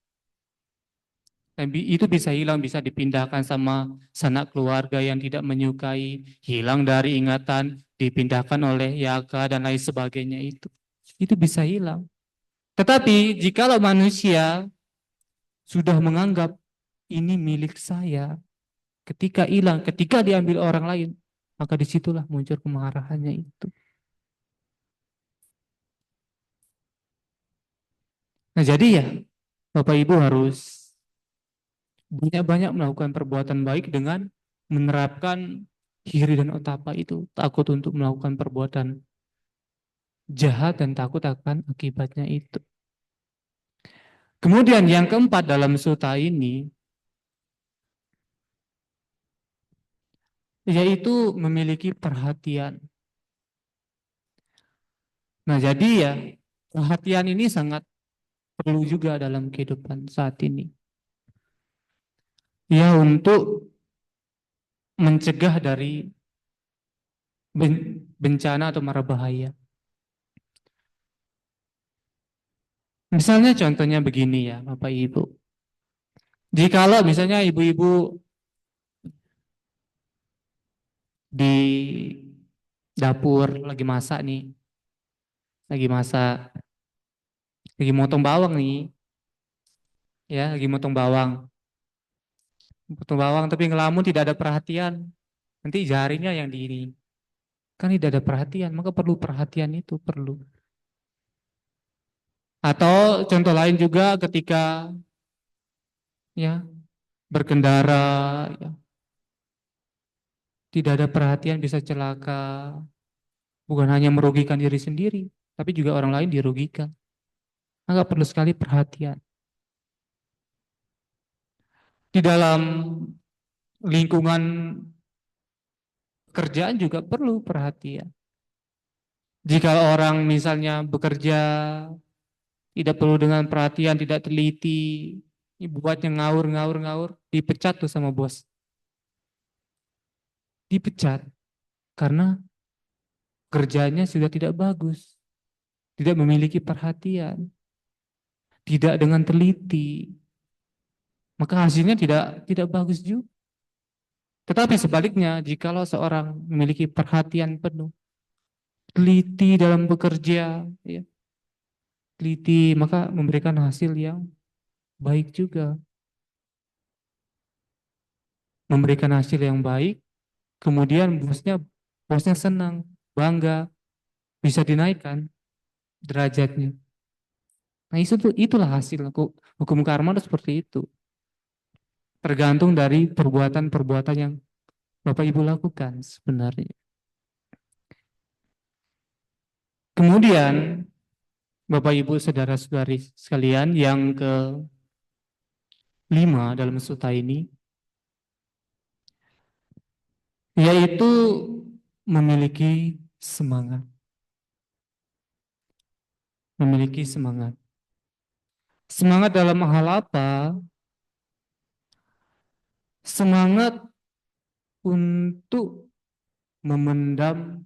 Itu bisa hilang, bisa dipindahkan sama sanak keluarga yang tidak menyukai, hilang dari ingatan, dipindahkan oleh yaka dan lain sebagainya itu. Itu bisa hilang. Tetapi jikalau manusia sudah menganggap ini milik saya, ketika hilang, ketika diambil orang lain, maka disitulah muncul kemarahannya itu. Nah jadi ya, Bapak Ibu harus banyak-banyak melakukan perbuatan baik dengan menerapkan hiri dan otapa itu. Takut untuk melakukan perbuatan jahat dan takut akan akibatnya itu. Kemudian yang keempat dalam sutta ini, yaitu memiliki perhatian. Nah jadi ya, perhatian ini sangat perlu juga dalam kehidupan saat ini. Ya untuk mencegah dari bencana atau mara bahaya. Misalnya contohnya begini ya Bapak Ibu. Jikalau misalnya ibu-ibu di dapur lagi masak nih, lagi masak, lagi motong bawang nih, ya lagi motong bawang tapi ngelamun tidak ada perhatian, nanti jarinya yang di ini, kan tidak ada perhatian, maka perlu perhatian itu perlu. Atau contoh lain juga ketika ya berkendara, ya, tidak ada perhatian bisa celaka, bukan hanya merugikan diri sendiri, tapi juga orang lain dirugikan. Maka perlu sekali perhatian. Di dalam lingkungan pekerjaan juga perlu perhatian. Jika orang misalnya bekerja tidak perlu dengan perhatian, tidak teliti, buatnya ngawur, dipecat tuh sama bos. Dipecat karena kerjanya sudah tidak bagus, tidak memiliki perhatian, tidak dengan teliti, maka hasilnya tidak bagus juga. Tetapi sebaliknya, jikalau seorang memiliki perhatian penuh, teliti dalam bekerja, ya, teliti, maka memberikan hasil yang baik juga. Memberikan hasil yang baik, kemudian bosnya senang, bangga, bisa dinaikkan derajatnya. Nah itulah hasil hukum karma itu seperti itu. Tergantung dari perbuatan-perbuatan yang Bapak Ibu lakukan sebenarnya. Kemudian Bapak Ibu saudara-saudari sekalian yang ke-5 dalam sutta ini, yaitu memiliki semangat. Memiliki semangat. Semangat dalam hal apa? Semangat untuk memendam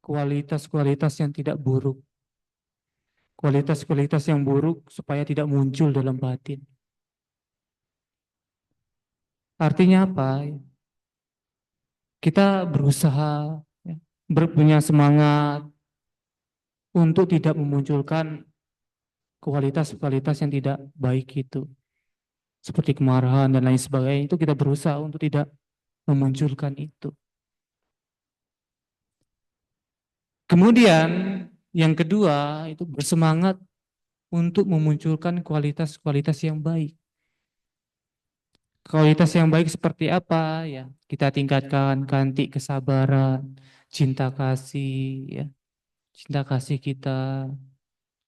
kualitas-kualitas yang tidak buruk. Kualitas-kualitas yang buruk supaya tidak muncul dalam batin. Artinya apa? Kita berusaha, ya, punya semangat untuk tidak memunculkan kualitas-kualitas yang tidak baik itu. Seperti kemarahan dan lain sebagainya, itu kita berusaha untuk tidak memunculkan itu. Kemudian yang kedua itu bersemangat untuk memunculkan kualitas-kualitas yang baik. Kualitas yang baik seperti apa? Ya, kita tingkatkan kantik kesabaran, cinta kasih, ya. cinta kasih kita,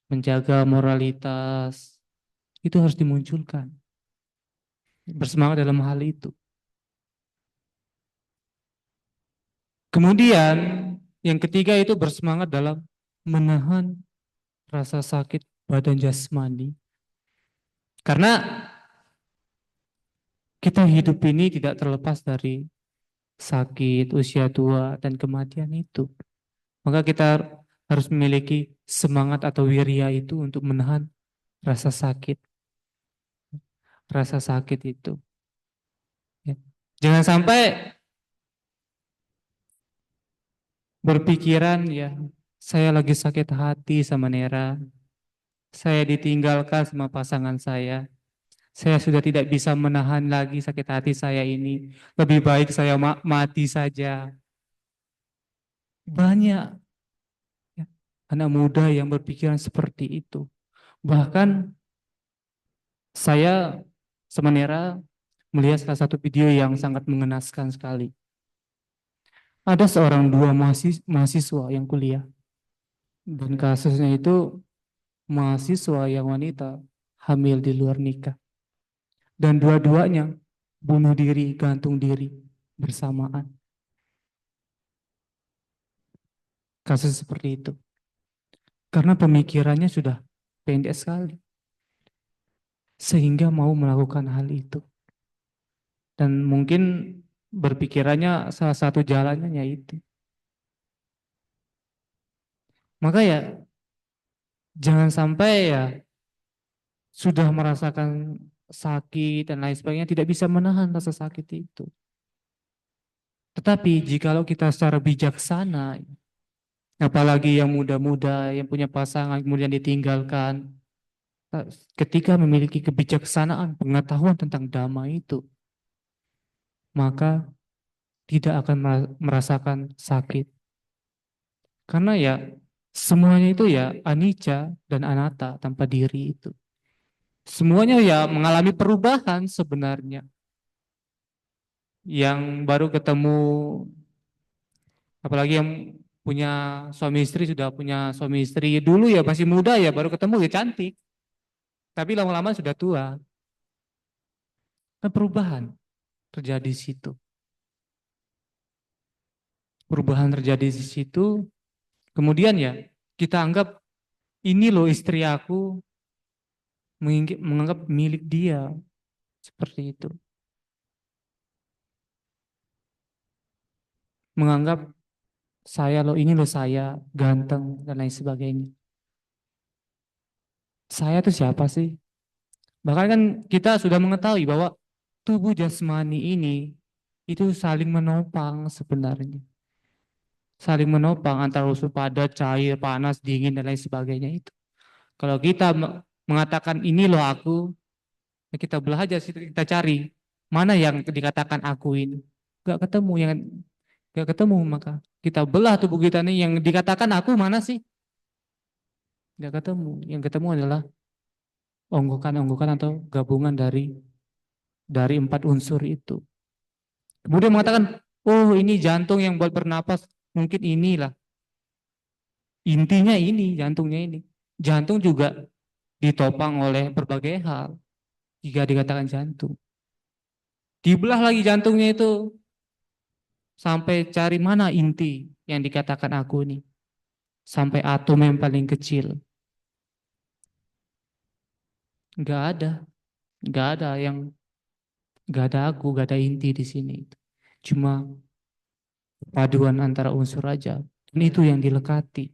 menjaga moralitas, itu harus dimunculkan. Bersemangat dalam hal itu. Kemudian yang ketiga itu bersemangat dalam menahan rasa sakit badan jasmani. Karena kita hidup ini tidak terlepas dari sakit, usia tua, dan kematian itu. Maka kita harus memiliki semangat atau wirya itu untuk menahan rasa sakit. Rasa sakit itu. Ya. Jangan sampai berpikiran ya, saya lagi sakit hati sama Nera, saya ditinggalkan sama pasangan saya sudah tidak bisa menahan lagi sakit hati saya ini, lebih baik saya mati saja. Banyak ya, anak muda yang berpikiran seperti itu. Bahkan saya sama Nera melihat salah satu video yang sangat mengenaskan sekali. Ada dua mahasiswa yang kuliah, dan kasusnya itu mahasiswa yang wanita hamil di luar nikah. Dan dua-duanya bunuh diri, gantung diri bersamaan. Kasus seperti itu. Karena pemikirannya sudah pendek sekali. Sehingga mau melakukan hal itu. Dan mungkin berpikirannya salah satu jalannya yaitu. Maka ya jangan sampai ya sudah merasakan sakit dan lain sebagainya tidak bisa menahan rasa sakit itu. Tetapi jikalau kita secara bijaksana, apalagi yang muda-muda yang punya pasangan kemudian ditinggalkan, ketika memiliki kebijaksanaan pengetahuan tentang dhamma itu, maka tidak akan merasakan sakit. Karena ya semuanya itu ya anicca dan anatta tanpa diri itu. Semuanya ya mengalami perubahan sebenarnya. Yang baru ketemu, apalagi yang punya suami istri, sudah punya suami istri, dulu ya masih muda ya baru ketemu ya cantik. Tapi lama-lama sudah tua. Kan perubahan terjadi di situ. Perubahan terjadi di situ. Kemudian ya kita anggap ini loh istri aku, menganggap milik dia. Seperti itu. Menganggap saya loh, ini loh saya, ganteng dan lain sebagainya. Saya itu siapa sih? Bahkan kan kita sudah mengetahui bahwa tubuh jasmani ini itu saling menopang sebenarnya. Saling menopang antara unsur padat, cair, panas, dingin, dan lain sebagainya itu. Kalau kita mengatakan ini loh aku, ya kita belah aja, kita cari mana yang dikatakan aku ini. Gak ketemu, yang gak ketemu, maka kita belah tubuh kita ini yang dikatakan aku mana sih? Gak ketemu. Yang ketemu adalah onggokan-onggokan atau gabungan dari empat unsur itu. Kemudian mengatakan, oh ini jantung yang buat bernapas, mungkin inilah. Intinya ini, jantungnya ini. Jantung juga ditopang oleh berbagai hal jika dikatakan jantung. Dibelah lagi jantungnya itu sampai cari mana inti yang dikatakan aku ini. Sampai atom yang paling kecil. Gak ada. Gak ada yang, gak ada aku, gak ada inti di sini. Cuma paduan antara unsur aja. Dan itu yang dilekati.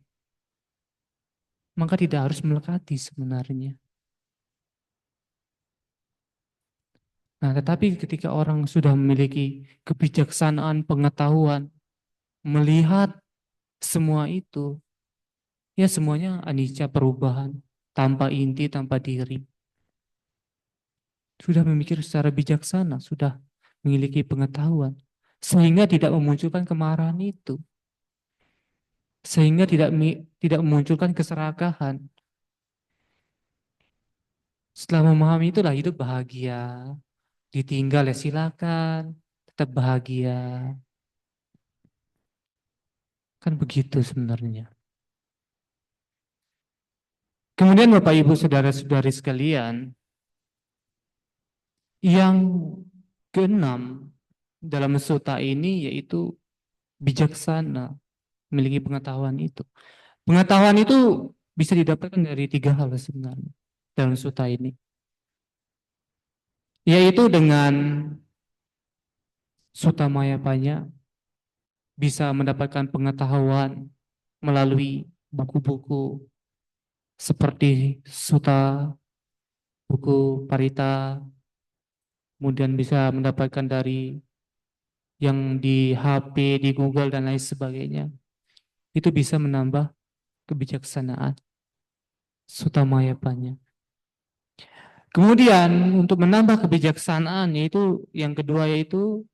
Maka tidak harus melekati sebenarnya. Nah, tetapi ketika orang sudah memiliki kebijaksanaan, pengetahuan, melihat semua itu, ya semuanya anicca, perubahan, tanpa inti, tanpa diri. Sudah memikir secara bijaksana, sudah memiliki pengetahuan, sehingga tidak memunculkan kemarahan itu. Sehingga tidak memunculkan keserakahan. Setelah memahami itulah hidup bahagia. Ditinggal ya silakan, tetap bahagia. Kan begitu sebenarnya. Kemudian Bapak Ibu saudara-saudari sekalian, yang keenam dalam sutta ini yaitu bijaksana, memiliki pengetahuan itu. Pengetahuan itu bisa didapatkan dari tiga hal sebenarnya dalam sutta ini, yaitu dengan sutta mayapanya bisa mendapatkan pengetahuan melalui buku-buku seperti sutta, buku Parita, kemudian bisa mendapatkan dari yang di HP, di Google dan lain sebagainya. Itu bisa menambah kebijaksanaan sutta mayapanya. Kemudian untuk menambah kebijaksanaan yaitu yang kedua yaitu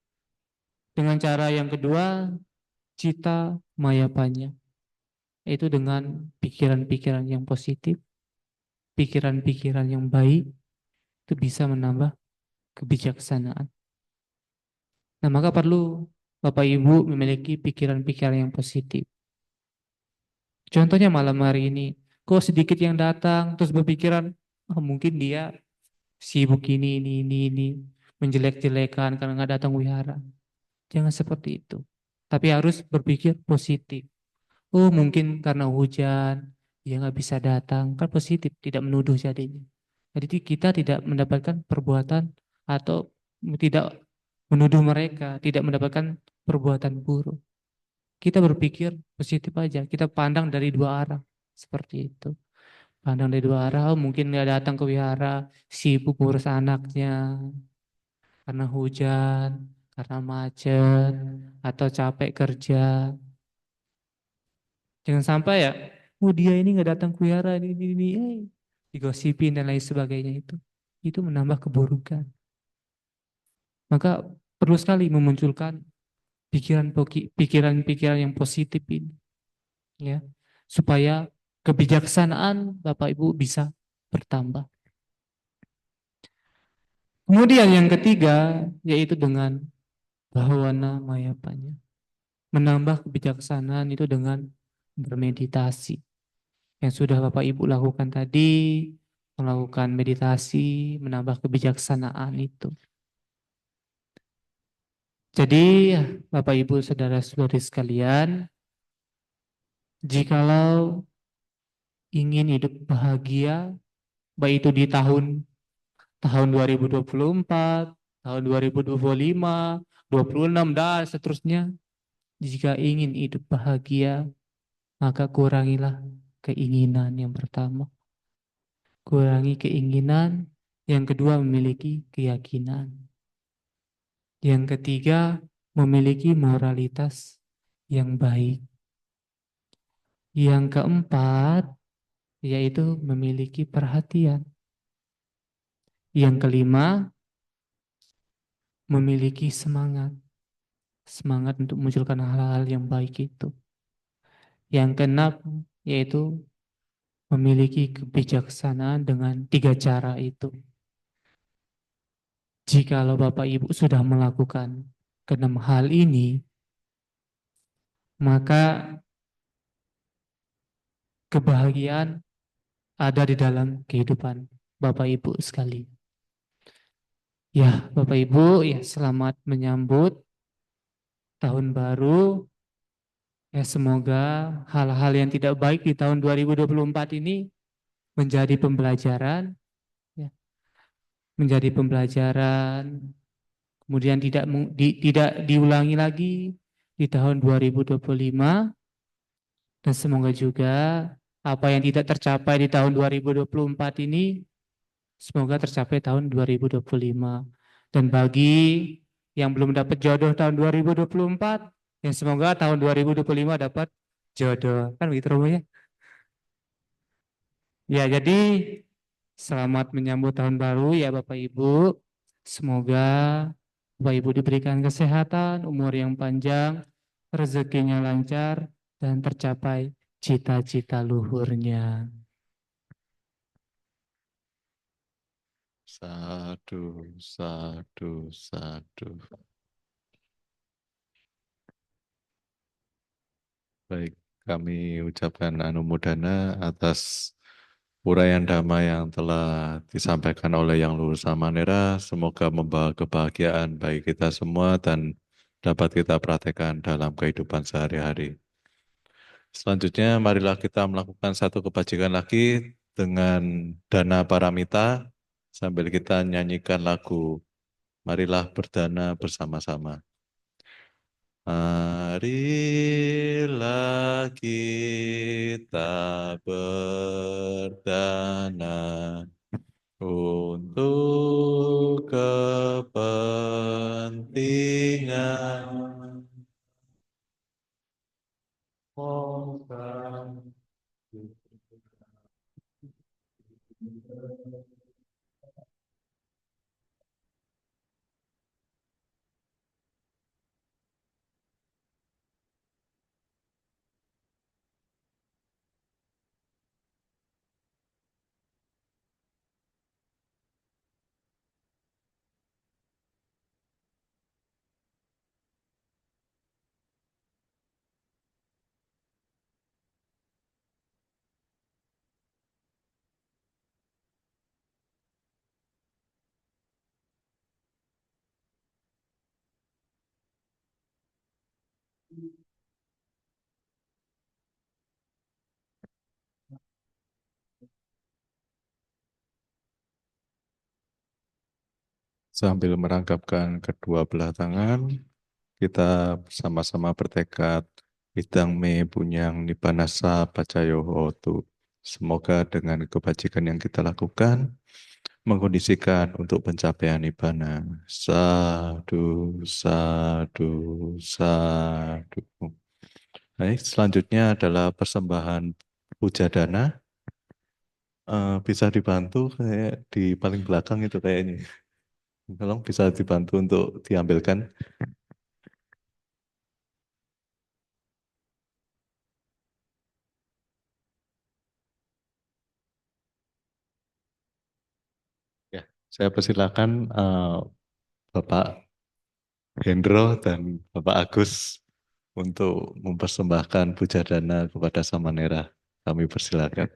dengan cara yang kedua cita mayapanya, yaitu dengan pikiran-pikiran yang positif, pikiran-pikiran yang baik, itu bisa menambah kebijaksanaan. Nah, maka perlu Bapak Ibu memiliki pikiran-pikiran yang positif. Contohnya malam hari ini, kok sedikit yang datang, terus berpikiran, oh, mungkin dia sibuk ini, menjelek-jelekan karena nggak datang wihara. Jangan seperti itu. Tapi harus berpikir positif. Oh, mungkin karena hujan, dia nggak bisa datang. Kan positif, tidak menuduh jadinya. Jadi kita tidak mendapatkan perbuatan atau tidak menuduh mereka, tidak mendapatkan perbuatan buruk. Kita berpikir positif aja, kita pandang dari dua arah. Seperti itu. Pandang dari dua arah, oh, mungkin dia datang ke wihara, sibuk ngurus anaknya, karena hujan, karena macet, atau capek kerja. Jangan sampai ya, oh dia ini nggak datang ke wihara, ini, digosipin dan lain sebagainya itu. Itu menambah keburukan. Maka perlu sekali memunculkan pikiran-pikiran yang positif ini, ya, supaya kebijaksanaan Bapak Ibu bisa bertambah. Kemudian yang ketiga yaitu dengan bahawana mayapanya. Menambah kebijaksanaan itu dengan bermeditasi. Yang sudah Bapak Ibu lakukan tadi, melakukan meditasi, menambah kebijaksanaan itu. Jadi Bapak Ibu saudara-saudari sekalian, jikalau ingin hidup bahagia, baik itu di tahun 2024, tahun 2025, 26 dan seterusnya, jika ingin hidup bahagia, maka kurangilah keinginan yang pertama. Kurangi keinginan, yang kedua memiliki keyakinan. Yang ketiga memiliki moralitas yang baik. Yang keempat yaitu memiliki perhatian. Yang kelima memiliki semangat. Semangat untuk munculkan hal-hal yang baik itu. Yang keenam yaitu memiliki kebijaksanaan dengan tiga cara itu. Jikalau Bapak Ibu sudah melakukan keenam hal ini, maka kebahagiaan ada di dalam kehidupan Bapak Ibu sekali. Ya, Bapak Ibu, ya selamat menyambut tahun baru. Ya, semoga hal-hal yang tidak baik di tahun 2024 ini menjadi pembelajaran, ya, menjadi pembelajaran, kemudian tidak diulangi lagi di tahun 2025, dan semoga juga apa yang tidak tercapai di tahun 2024 ini semoga tercapai tahun 2025. Dan bagi yang belum dapat jodoh tahun 2024, ya semoga tahun 2025 dapat jodoh. Kan begitu Romo ya? Ya, jadi selamat menyambut tahun baru ya Bapak Ibu. Semoga Bapak Ibu diberikan kesehatan, umur yang panjang, rezekinya lancar, dan tercapai cita-cita luhurnya. Sadu, sadu, sadu. Baik, kami ucapkan anumodana atas Uraian dhamma yang telah disampaikan oleh Yang Luhur Samanera semoga membawa kebahagiaan bagi kita semua dan dapat kita praktekkan dalam kehidupan sehari-hari. Selanjutnya, marilah kita melakukan satu kebajikan lagi dengan dana paramita sambil kita nyanyikan lagu Marilah Berdana bersama-sama. Marilah kita berdana untuk kepentingan orang. Sambil merangkapkan kedua belah tangan, kita bersama-sama bertekad Idang me punyang nibanasa pacayo hotu. Semoga dengan kebajikan yang kita lakukan mengkondisikan untuk pencapaian nibbana. Sadu, sadu, sadu. Baik, selanjutnya adalah persembahan puja dana. Bisa dibantu kayak di paling belakang itu kayaknya. Tolong bisa dibantu untuk diambilkan. Ya, saya persilakan Bapak Hendro dan Bapak Agus untuk mempersembahkan puja dana kepada Samanera. Kami persilakan.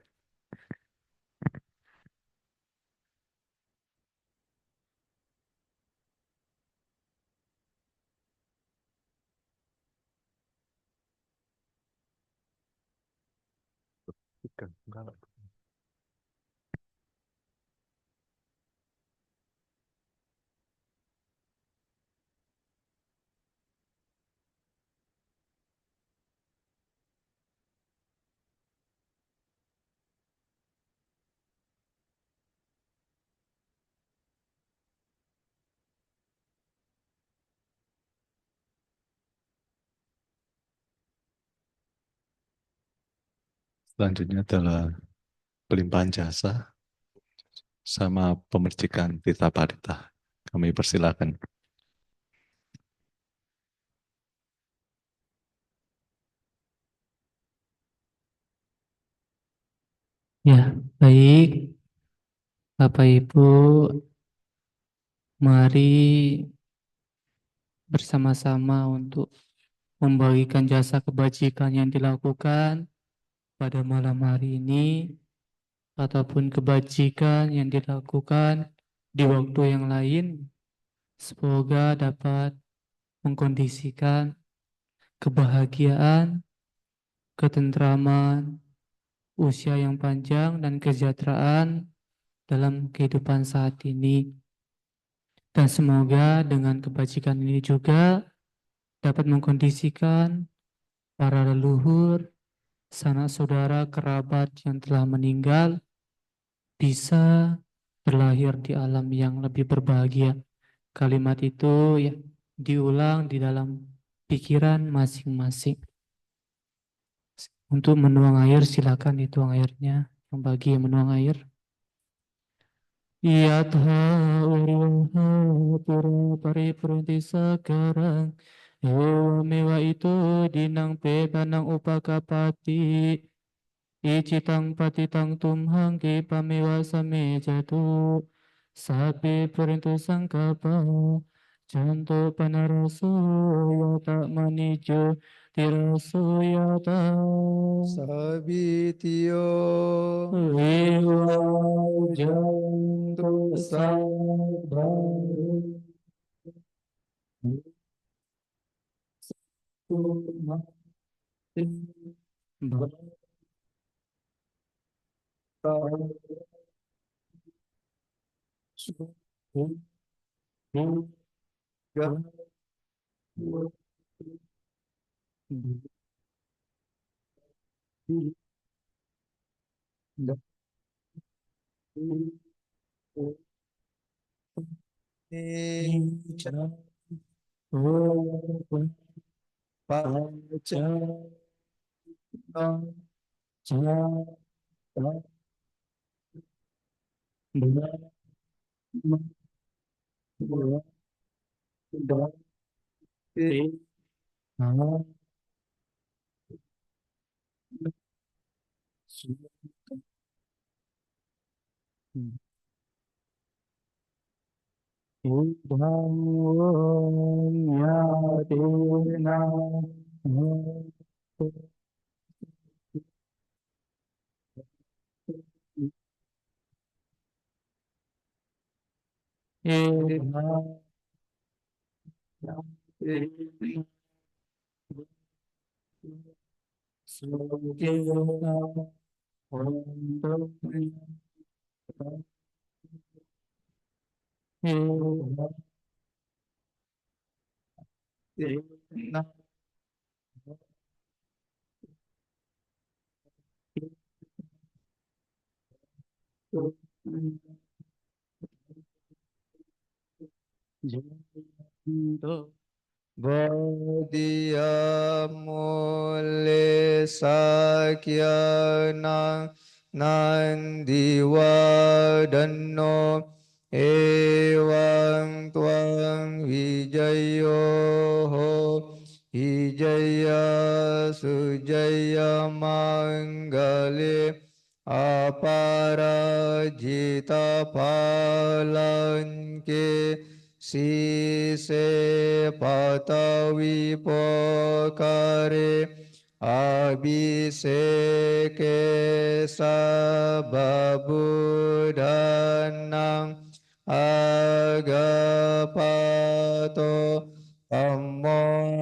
Selanjutnya adalah pelimpahan jasa sama pemercikan Tita Parita. Kami persilakan. Ya, baik. Bapak Ibu, mari bersama-sama untuk membagikan jasa kebajikan yang dilakukan pada malam hari ini ataupun kebajikan yang dilakukan di waktu yang lain. Semoga dapat mengkondisikan kebahagiaan, ketentraman, usia yang panjang, dan kesejahteraan dalam kehidupan saat ini. Dan semoga dengan kebajikan ini juga dapat mengkondisikan para leluhur, sanak saudara, kerabat yang telah meninggal bisa berlahir di alam yang lebih berbahagia. Kalimat itu ya diulang di dalam pikiran masing-masing. Untuk menuang air, silakan dituang airnya. Yang bagi yang menuang air. Yatha uruha pura paripurunti sakarang ewa mewa itu dinang pekanang upakapati icitang patitang tumhang ki pamewa same jatu sapi perintu sangkapa Canto panarasoyata manijo tirasoyata Sabitio Vivajanto sabaru Sumati Bhakta Bodhiya mule sakyanang nandiwadano ewang tuang wijayo hijaya sujaya manggale aparajita palanke sise patawi pokare abiseke sababudanang agapato amodati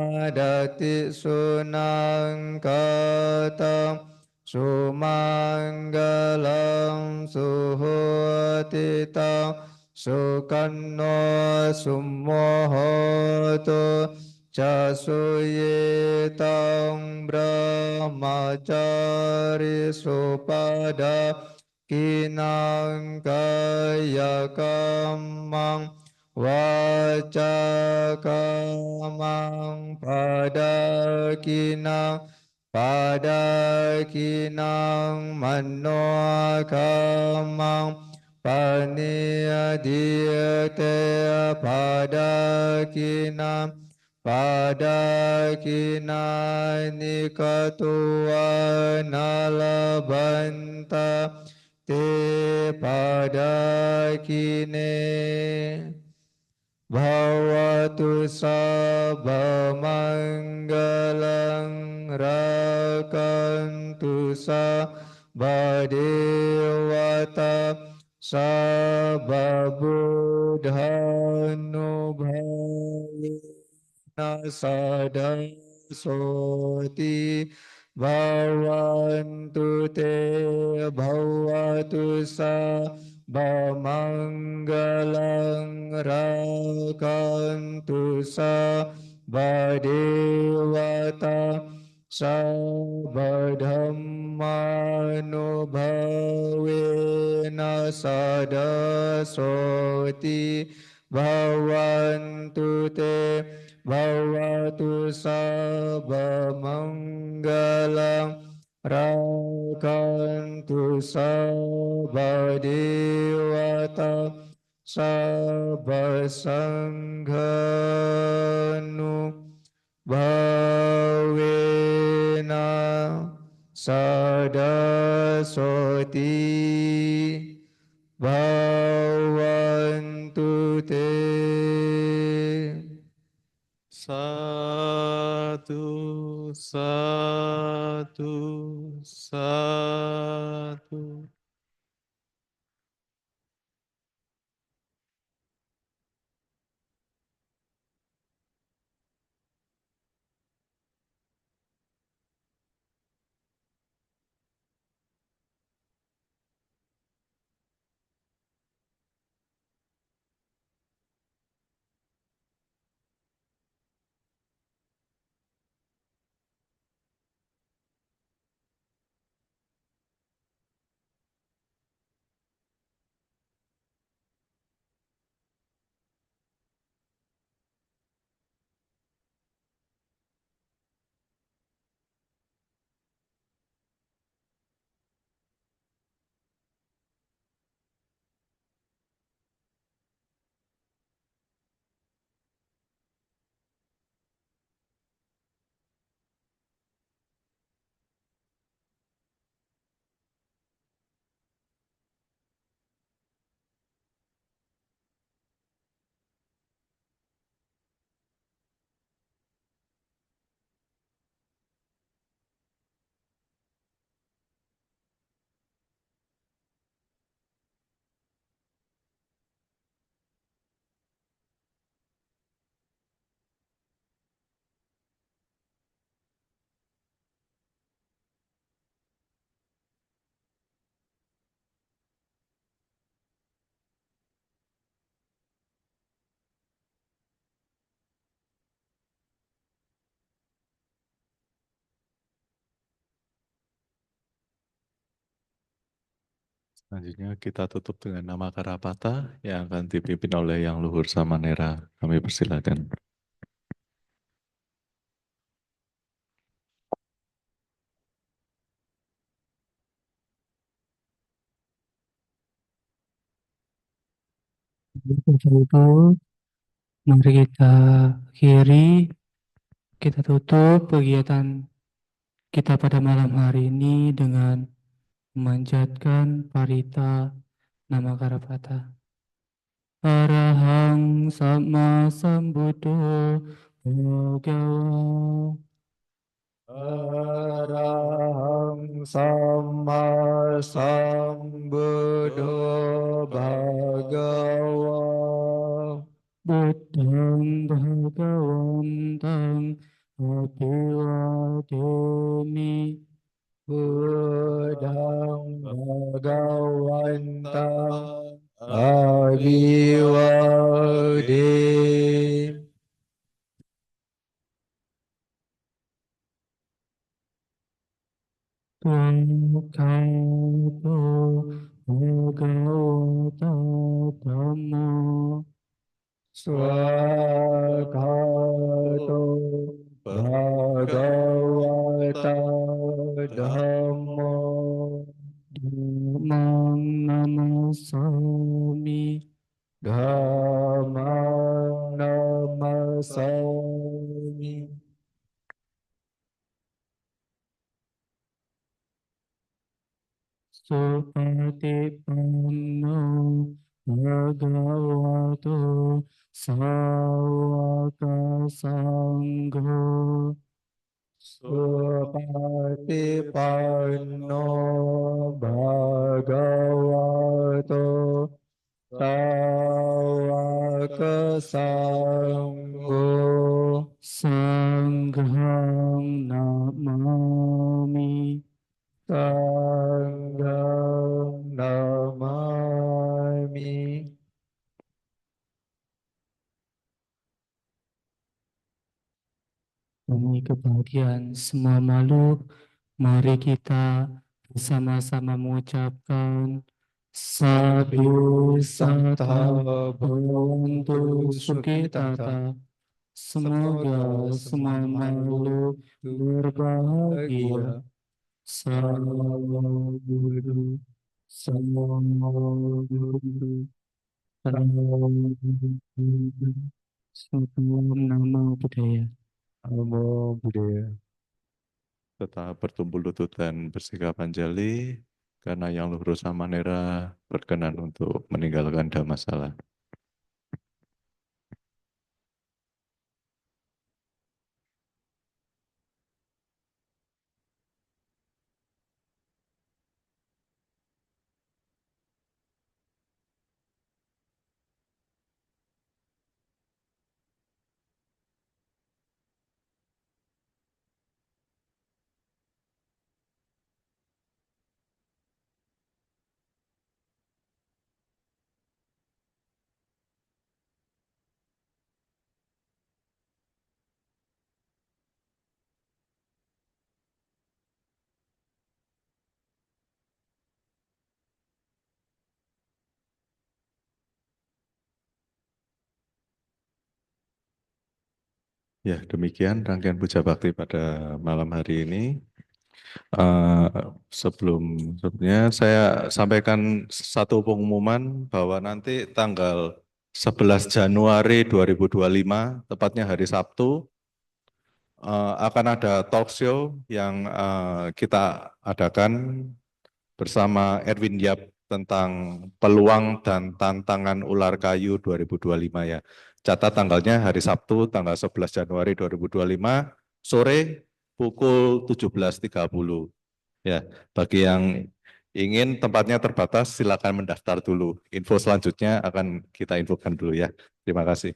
sunang katam sumanggalang suhutitam Sukanno summohoto casuyetang brahmacari supada kinang kaya kamang wacakamang pada kinang manokamang Paniyadiyate padakina nikatuwa nalabanta te padakine Bhavatu sabamanggalang rakantu sabadewata sababudhanubhavina sadasoti bhavantu te bhavatu Bamanggalang rakantu sabadewata sabadhammanubhavena sadasoti bhavantu te bhavatu sabamanggalang Rakantu sabadewata sabasanghanu bhavena sadasoti bhavantu te Satu, satu, satu. Selanjutnya kita tutup dengan nama Karapata yang akan dipimpin oleh Yang Luhur Samanera. Kami persilakan. Itu, mari kita akhiri, kita tutup kegiatan kita pada malam hari ini dengan memanjatkan parita nama Karapata. Arahang sama sambuddho bhagawa. Arahang Sama Sambuddho Bhagava. Buddhang bhagavantang abhivademi. Buddhang Bhagavantang Abhivademi. Tuakato bhagavata dhammo. Swakato Bhagavata Dhammo. Dhammang namasami. Dhammang Namasami. Supatipanno bhagavato sāvaka saṅgho. Supatipanno Bhagavato Sāvaka Saṅgho. Sanghang namami. Sangham Namami. Demi kebahagiaan semua makhluk, mari kita bersama-sama mengucapkan Sadhu Satta Bhavantu Sukhitata. Semoga semua makhluk berbahagia. Salam Guru, Salam Guru, Salam Guru. Salam Namo Buddhaya. Namo Buddhaya. Tetap bertumbuh lutut dan bersikap anjali karena Yang Luhur Samanera berkenan untuk meninggalkan Dhammasala. Ya, demikian rangkaian puja bakti pada malam hari ini. Eh, sebelumnya saya sampaikan satu pengumuman bahwa nanti tanggal 11 Januari 2025, tepatnya hari Sabtu, akan ada talk show yang kita adakan bersama Erwin Yap tentang peluang dan tantangan ular kayu 2025 ya. Catat tanggalnya hari Sabtu tanggal 11 Januari 2025 sore pukul 17.30. Ya, bagi yang ingin tempatnya terbatas silakan mendaftar dulu. Info selanjutnya akan kita infokan dulu ya. Terima kasih.